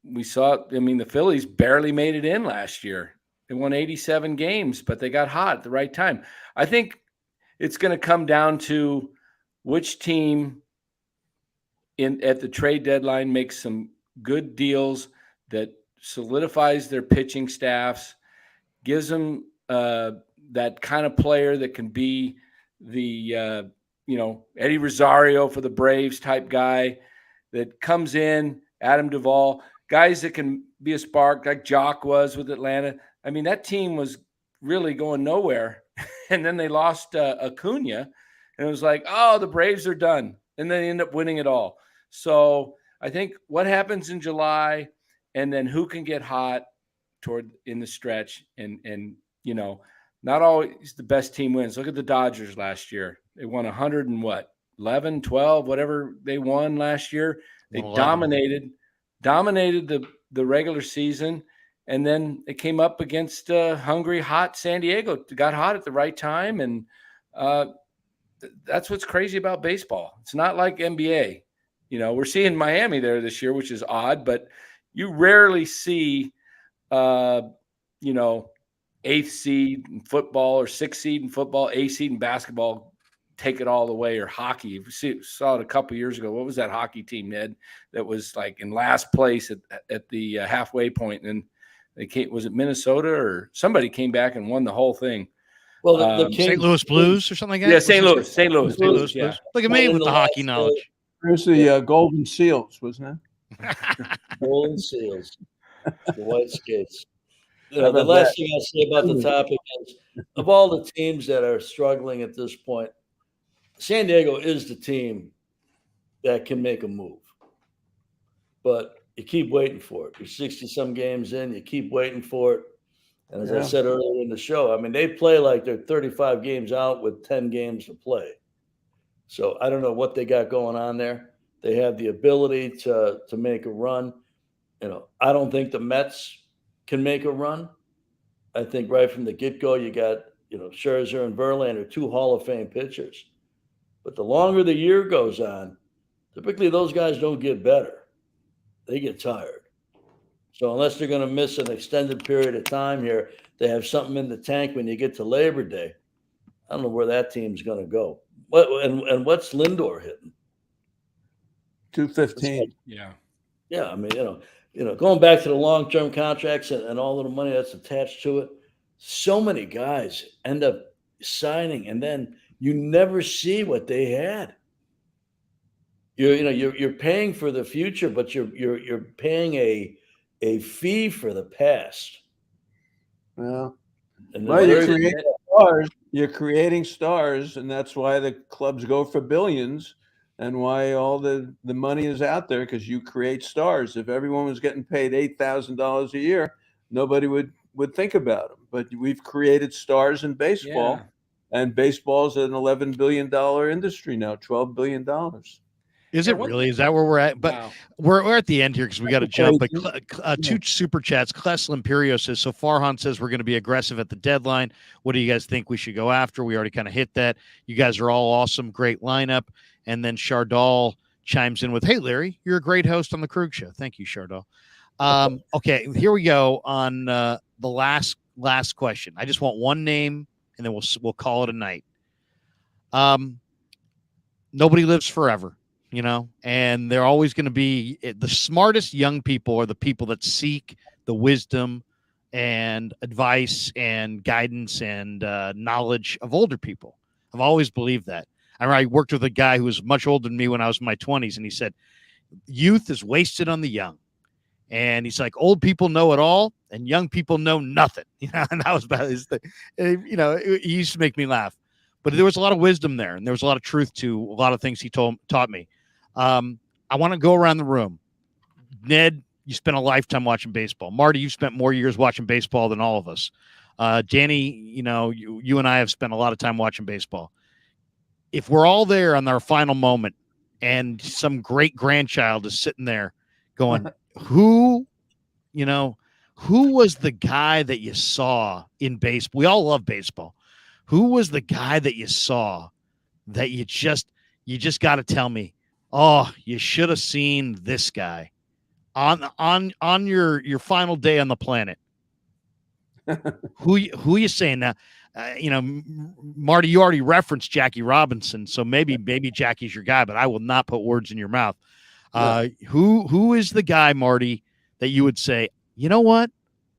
we saw, the Phillies barely made it in last year. They won 87 games, but they got hot at the right time. I think it's going to come down to which team at the trade deadline makes some good deals that solidifies their pitching staffs, gives them that kind of player that can be the Eddie Rosario for the Braves type guy that comes in, Adam Duvall, guys that can be a spark like Jock was with Atlanta. I mean, that team was really going nowhere. And then they lost Acuna, and it was like, oh, the Braves are done. And then they end up winning it all. So I think what happens in July and then who can get hot in the stretch and not always the best team wins. Look at the Dodgers last year. They won 100 and what? 11, 12, whatever they won last year. They dominated the regular season, and then it came up against hungry, hot San Diego. Got hot at the right time, and that's what's crazy about baseball. It's not like NBA. We're seeing Miami there this year, which is odd, but you rarely see, 8th seed in football or 6th seed in football, 8th seed in basketball take it all the way, or hockey. We saw it a couple years ago. What was that hockey team, Ned, that was like in last place at the halfway point, and was it Minnesota or somebody came back and won the whole thing? Well, the St. Louis Blues or something like that? Yeah, St. Louis Blues. Yeah. Look at me with the hockey knowledge. There's the Golden Seals, wasn't it? Golden Seals, the White Skates. The last thing I'll say about the topic is, of all the teams that are struggling at this point, San Diego is the team that can make a move. But you keep waiting for it. You're 60-some games in, you keep waiting for it. And as I said earlier in the show, I mean, they play like they're 35 games out with 10 games to play. So I don't know what they got going on there. They have the ability to make a run. I don't think the Mets can make a run. I think right from the get-go, you got, Scherzer and Verlander, 2 Hall of Fame pitchers. But the longer the year goes on, typically those guys don't get better. They get tired. So unless they're going to miss an extended period of time here, they have something in the tank when you get to Labor Day. I don't know where that team's going to go. And what's Lindor hitting? 215. Yeah. Yeah, I mean, going back to the long-term contracts and all of the money that's attached to it, so many guys end up signing, and then you never see what they had. You're paying for the future, but you're paying a fee for the past. Well, And you're creating stars, and that's why the clubs go for billions. And why all the money is out there, because you create stars. If everyone was getting paid $8,000 a year, nobody would think about them. But we've created stars in baseball, and baseball's an $11 billion industry now, $12 billion. Is it really? Is that where we're at? But we're at the end here because we got to jump. But 2 super chats. Klesl Imperio says, so Farhan says we're going to be aggressive at the deadline. What do you guys think we should go after? We already kind of hit that. You guys are all awesome. Great lineup. And then Chardal chimes in with, hey, Larry, you're a great host on the Krueg Show. Thank you, Chardal. Okay, here we go on the last question. I just want one name, and then we'll call it a night. Nobody lives forever, and they're always going to be the smartest young people are the people that seek the wisdom and advice and guidance and knowledge of older people. I've always believed that. I worked with a guy who was much older than me when I was in my 20s, and he said, youth is wasted on the young. And he's like, old people know it all, and young people know nothing. And that was about his thing. It used to make me laugh. But there was a lot of wisdom there, and there was a lot of truth to a lot of things he taught me. I want to go around the room. Ned, you spent a lifetime watching baseball. Marty, you've spent more years watching baseball than all of us. Danny, you and I have spent a lot of time watching baseball. If we're all there on our final moment and some great grandchild is sitting there going, who was the guy that you saw in baseball? We all love baseball. Who was the guy that you saw that you just got to tell me, oh, you should have seen this guy on your final day on the planet? Who you saying now? Marty, you already referenced Jackie Robinson, so maybe Jackie's your guy, but I will not put words in your mouth. Who is the guy, Marty, that you would say, you know what?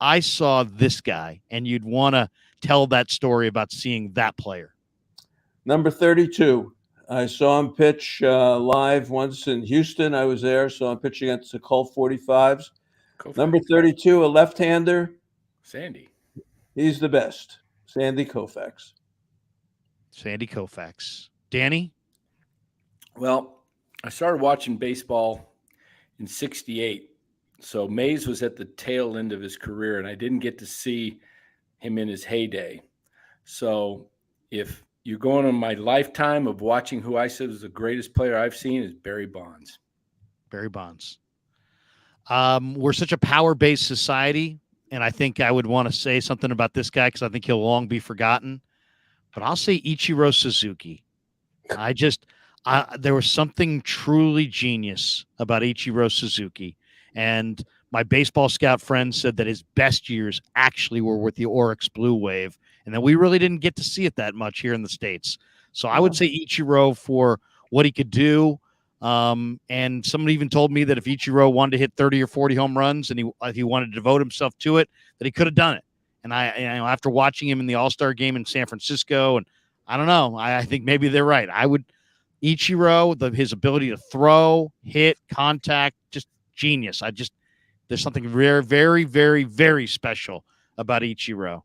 I saw this guy, and you'd want to tell that story about seeing that player. Number 32. I saw him pitch live once in Houston. I was there, saw him pitch against the Colt 45s. Number 32, a left-hander. Sandy. He's the best. Sandy Koufax. Sandy Koufax. Danny? Well, I started watching baseball in '68. So Mays was at the tail end of his career, and I didn't get to see him in his heyday. So if you're going on my lifetime of watching who I said was the greatest player I've seen is Barry Bonds. Barry Bonds. We're such a power-based society, and I think I would want to say something about this guy because I think he'll long be forgotten. But I'll say Ichiro Suzuki. There was something truly genius about Ichiro Suzuki. And my baseball scout friend said that his best years actually were with the Oryx Blue Wave, and that we really didn't get to see it that much here in the States. So I would say Ichiro for what he could do. And somebody even told me that if Ichiro wanted to hit 30 or 40 home runs and he wanted to devote himself to it, that he could have done it. And after watching him in the All-Star game in San Francisco, and I don't know, I think maybe they're right. Ichiro, his ability to throw, hit, contact, just genius. There's something very, very, very, very special about Ichiro.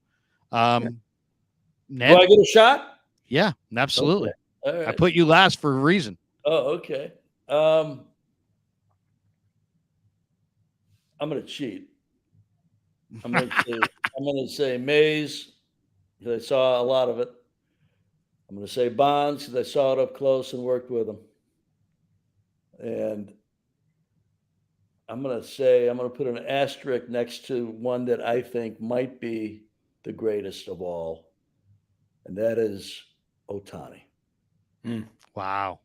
Ned? Do I get a shot? Yeah, absolutely. Okay. Right. I put you last for a reason. Oh, okay. I'm going to cheat. I'm going to say Mays because I saw a lot of it. I'm going to say Bonds because I saw it up close and worked with him. And I'm going to put an asterisk next to one that I think might be the greatest of all, and that is Ohtani. Wow.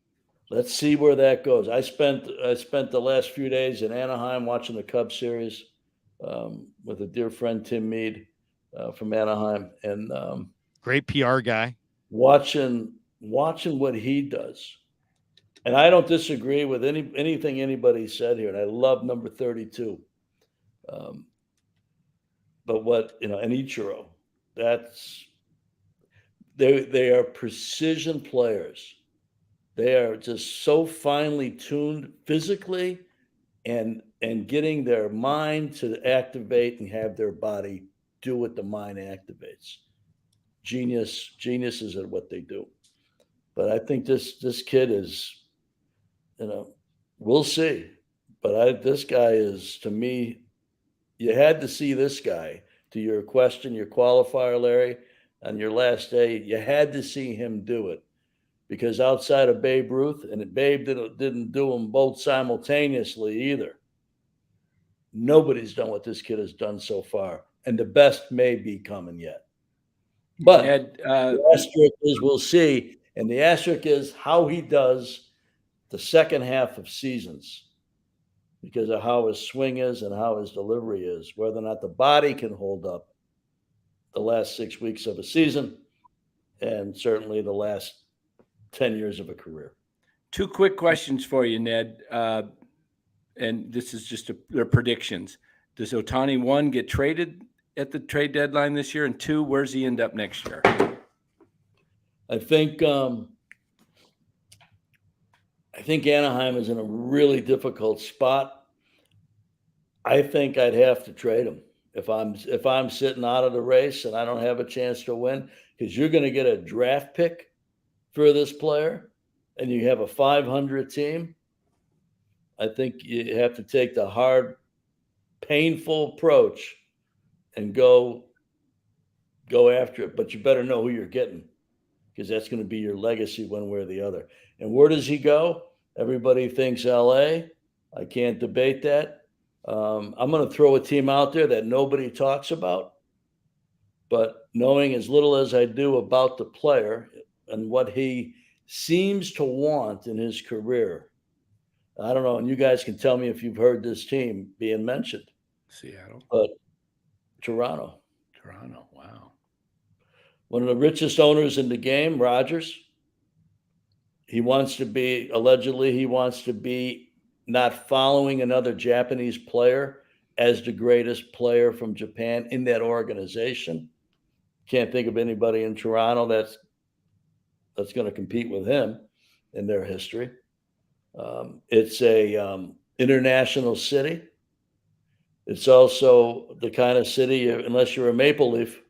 Let's see where that goes. I spent the last few days in Anaheim watching the Cubs series with a dear friend, Tim Mead from Anaheim, and great PR guy. Watching what he does. And I don't disagree with anything anybody said here. And I love number 32. But what, and Ichiro, they are precision players. They are just so finely tuned physically and getting their mind to activate and have their body do what the mind activates. Geniuses at what they do. But I think this kid is, we'll see. But this guy is, to me, you had to see this guy. To your question, your qualifier, Larry, on your last day, you had to see him do it. Because outside of Babe Ruth, and Babe didn't do them both simultaneously either. Nobody's done what this kid has done so far. And the best may be coming yet. But the asterisk is we'll see. And the asterisk is how he does the second half of seasons because of how his swing is and how his delivery is, whether or not the body can hold up the last 6 weeks of a season and certainly the last 10 years of a career. Two quick questions for you, Ned. And this is just their predictions. Does Ohtani, 1, get traded at the trade deadline this year? And 2, where's he end up next year? I think Anaheim is in a really difficult spot. I think I'd have to trade him if I'm sitting out of the race and I don't have a chance to win, because you're going to get a draft pick for this player and you have a 500 team. I think you have to take the hard, painful approach and go after it. But you better know who you're getting, because that's going to be your legacy one way or the other. And where does he go? Everybody thinks LA. I can't debate that. I'm going to throw a team out there that nobody talks about. But knowing as little as I do about the player and what he seems to want in his career, I don't know. And you guys can tell me if you've heard this team being mentioned. Seattle. But Toronto. Wow. One of the richest owners in the game, Rogers. He wants to be not following another Japanese player as the greatest player from Japan in that organization. Can't think of anybody in Toronto that's going to compete with him in their history. It's a international city. It's also the kind of city, unless you're a Maple Leaf,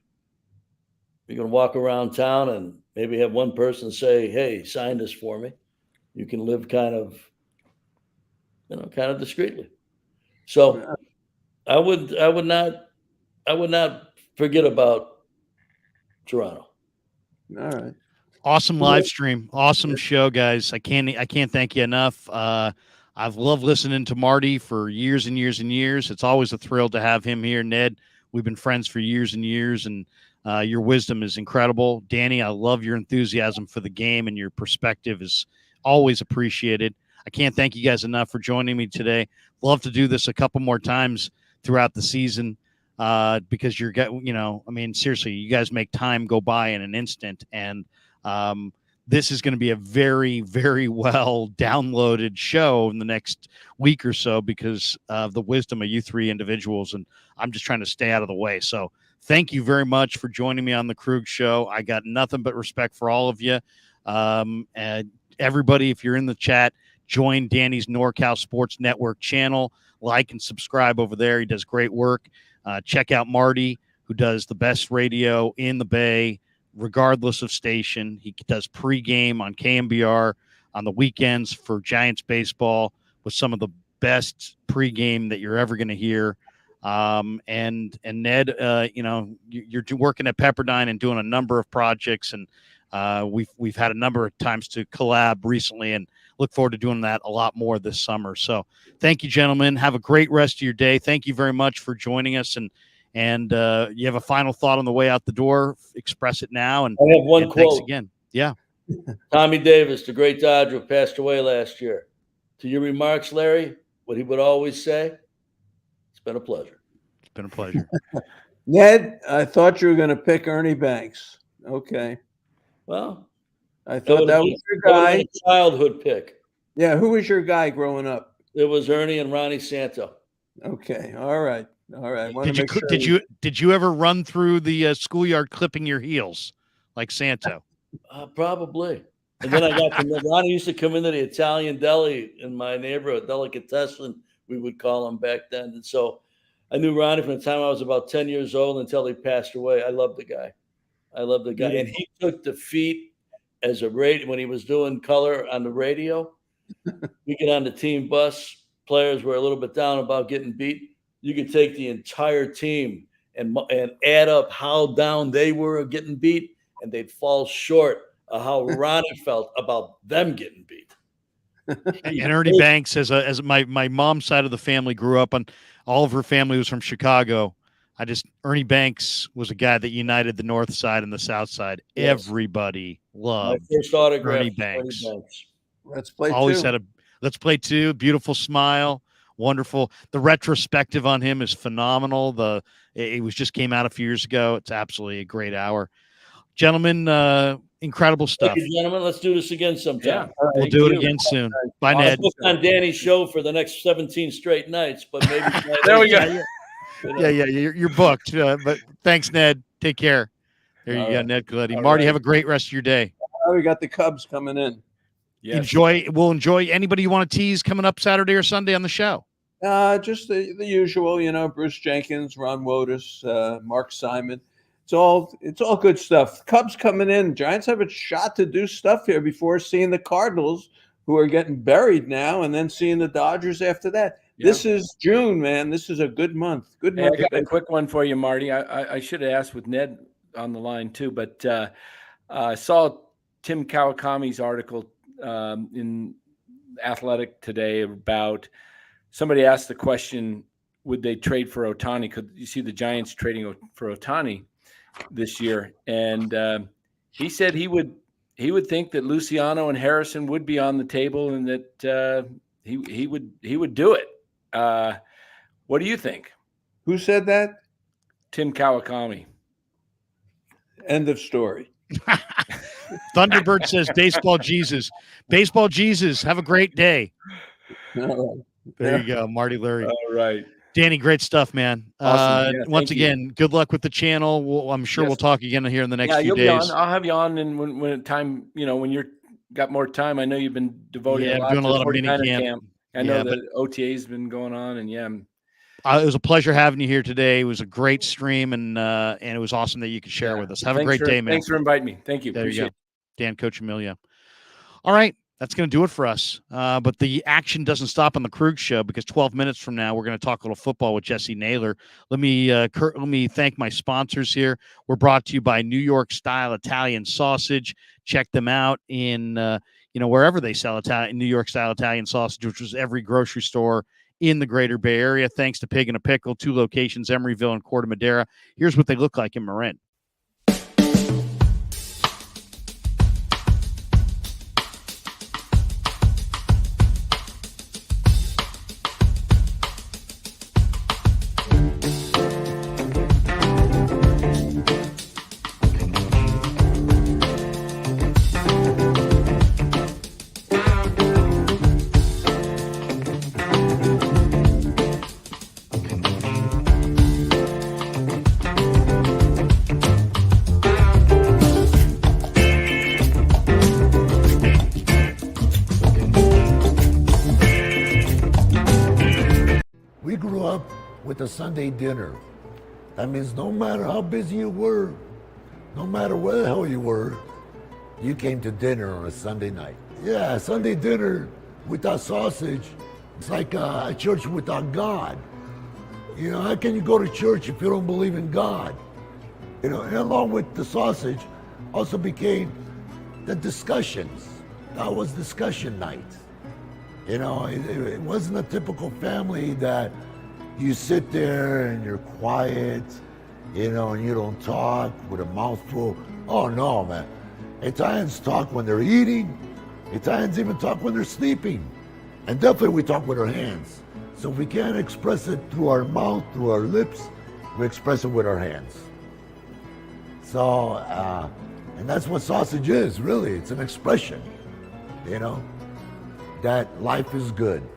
you can walk around town and maybe have one person say, "Hey, sign this for me." You can live kind of discreetly. So I would not forget about Toronto. All right. Awesome live stream. Awesome show, guys. I can't thank you enough. I've loved listening to Marty for years and years and years. It's always a thrill to have him here. Ned, we've been friends for years and years, and your wisdom is incredible. Danny, I love your enthusiasm for the game, and your perspective is always appreciated. I can't thank you guys enough for joining me today. Love to do this a couple more times throughout the season because seriously, you guys make time go by in an instant, and this is going to be a very, very well downloaded show in the next week or so because of the wisdom of you three individuals, and I'm just trying to stay out of the way. So thank you very much for joining me on the Krueg Show. I got nothing but respect for all of you. And everybody, if you're in the chat, join Danny's NorCal Sports Network channel. Like and subscribe over there. He does great work. Check out Marty, who does the best radio in the Bay, regardless of station. He does pregame on KMBR on the weekends for Giants baseball with some of the best pregame that you're ever going to hear. And Ned, you're working at Pepperdine and doing a number of projects, and we've had a number of times to collab recently, and look forward to doing that a lot more this summer. So thank you, gentlemen. Have a great rest of your day. Thank you very much for joining us. And you have a final thought on the way out the door, express it now. And I have one quote. Thanks again. Yeah. Tommy Davis, the great Dodger, passed away last year. To your remarks, Larry, what he would always say, it's been a pleasure. It's been a pleasure. Ned, I thought you were going to pick Ernie Banks. Okay. Well, I thought that was your guy. A childhood pick. Yeah, who was your guy growing up? It was Ernie and Ronnie Santo. Okay, all right. Did you ever run through the schoolyard clipping your heels like Santo? Probably. And then I got to know Ronnie used to come into the Italian deli in my neighborhood, Delicatessen, we would call him back then. And so I knew Ronnie from the time I was about 10 years old until he passed away. I love the guy. And he took defeat as a radio when he was doing color on the radio. We get on the team bus. Players were a little bit down about getting beat. You could take the entire team and add up how down they were getting beat, and they'd fall short of how Ronnie felt about them getting beat. And Ernie Banks, as my mom's side of the family grew up on, all of her family was from Chicago. Ernie Banks was a guy that united the North Side and the South Side. Yes. Everybody loved my first autograph, Ernie Banks. Let's play Always two. had a let's play two. Beautiful smile. Wonderful. The retrospective on him is phenomenal. It just came out a few years ago. It's absolutely a great hour. Gentlemen, incredible stuff. Thank you, gentlemen. Let's do this again sometime. Yeah, we'll do it again soon. Bye, Ned. I'll book on Danny's show for the next 17 straight nights, but maybe there we go. Yeah, you're booked. But thanks, Ned. Take care. There you go, Ned Colletti. Marty, have a great rest of your day. We got the Cubs coming in. Yes. We'll enjoy anybody you want to tease coming up Saturday or Sunday on the show. Just the usual, Bruce Jenkins, Ron Wotus, Mark Simon. It's all good stuff. Cubs coming in. Giants have a shot to do stuff here before seeing the Cardinals, who are getting buried now, and then seeing the Dodgers after that. Yeah. This is June, man. This is a good month. Good month. I got a quick one for you, Marty. I should have asked with Ned on the line too, but I saw Tim Kawakami's article in Athletic today about somebody asked the question, would they trade for Ohtani? Could you see the Giants trading for Ohtani this year? And he said he would think that Luciano and Harrison would be on the table, and that he would do it. What do you think? Who said that? Tim Kawakami. End of story. Thunderbird says, "Baseball Jesus, baseball Jesus. Have a great day." All right. There you go, Marty Lurie. All right. Danny, great stuff, man. Awesome. Yeah, once again, good luck with the channel. I'm sure we'll talk again here in the next few days. Be on. I'll have you on, and when time, when you're got more time, I know you've been devoting a lot doing to a lot of mini camp. I know that OTA's been going on, and it was a pleasure having you here today. It was a great stream, and it was awesome that you could share with us. Have a great day, man. Thanks for inviting me. Thank you. There Appreciate you go. Dan Coccimilgio. All right. That's going to do it for us. But the action doesn't stop on the Krueg Show, because 12 minutes from now, we're going to talk a little football with Jesse Naylor. Let me thank my sponsors here. We're brought to you by New York Style Italian Sausage. Check them out in, wherever they sell New York Style Italian Sausage, which was every grocery store in the greater Bay Area. Thanks to Pig and a Pickle, 2 locations, Emeryville and Corte Madera. Here's what they look like in Marin. With a Sunday dinner. That means no matter how busy you were, no matter where the hell you were, you came to dinner on a Sunday night. Yeah, Sunday dinner without sausage, it's like a church without God. How can you go to church if you don't believe in God? And along with the sausage also became the discussions. That was discussion night. It wasn't a typical family that you sit there and you're quiet, and you don't talk with a mouthful. Oh no, man. Italians talk when they're eating. Italians even talk when they're sleeping. And definitely we talk with our hands. So if we can't express it through our mouth, through our lips, we express it with our hands. So, and that's what sausage is, really. It's an expression, that life is good.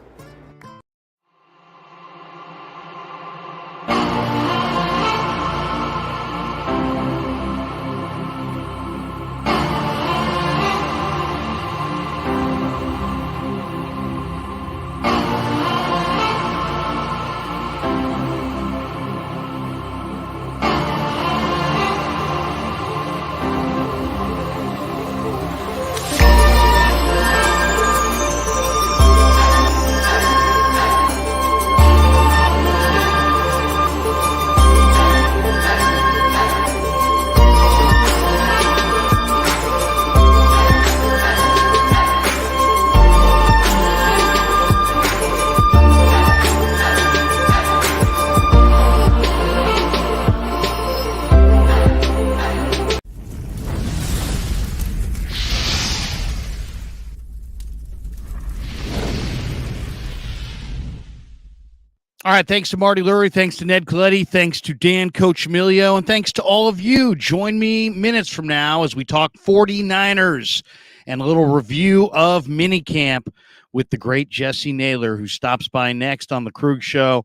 All right, thanks to Marty Lurie, thanks to Ned Colletti, thanks to Dan Coccimilgio, and thanks to all of you. Join me minutes from now as we talk 49ers and a little review of minicamp with the great Jesse Naylor, who stops by next on the Krueg Show.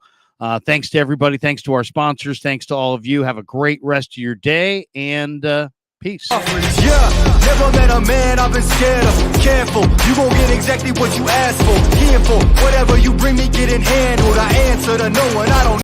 Thanks to everybody. Thanks to our sponsors. Thanks to all of you. Have a great rest of your day, and peace. Yeah, never met a man I've been scared of. Careful, you gon' get exactly what you asked for. Here for whatever you bring me, getting handled. I answer to no one, I don't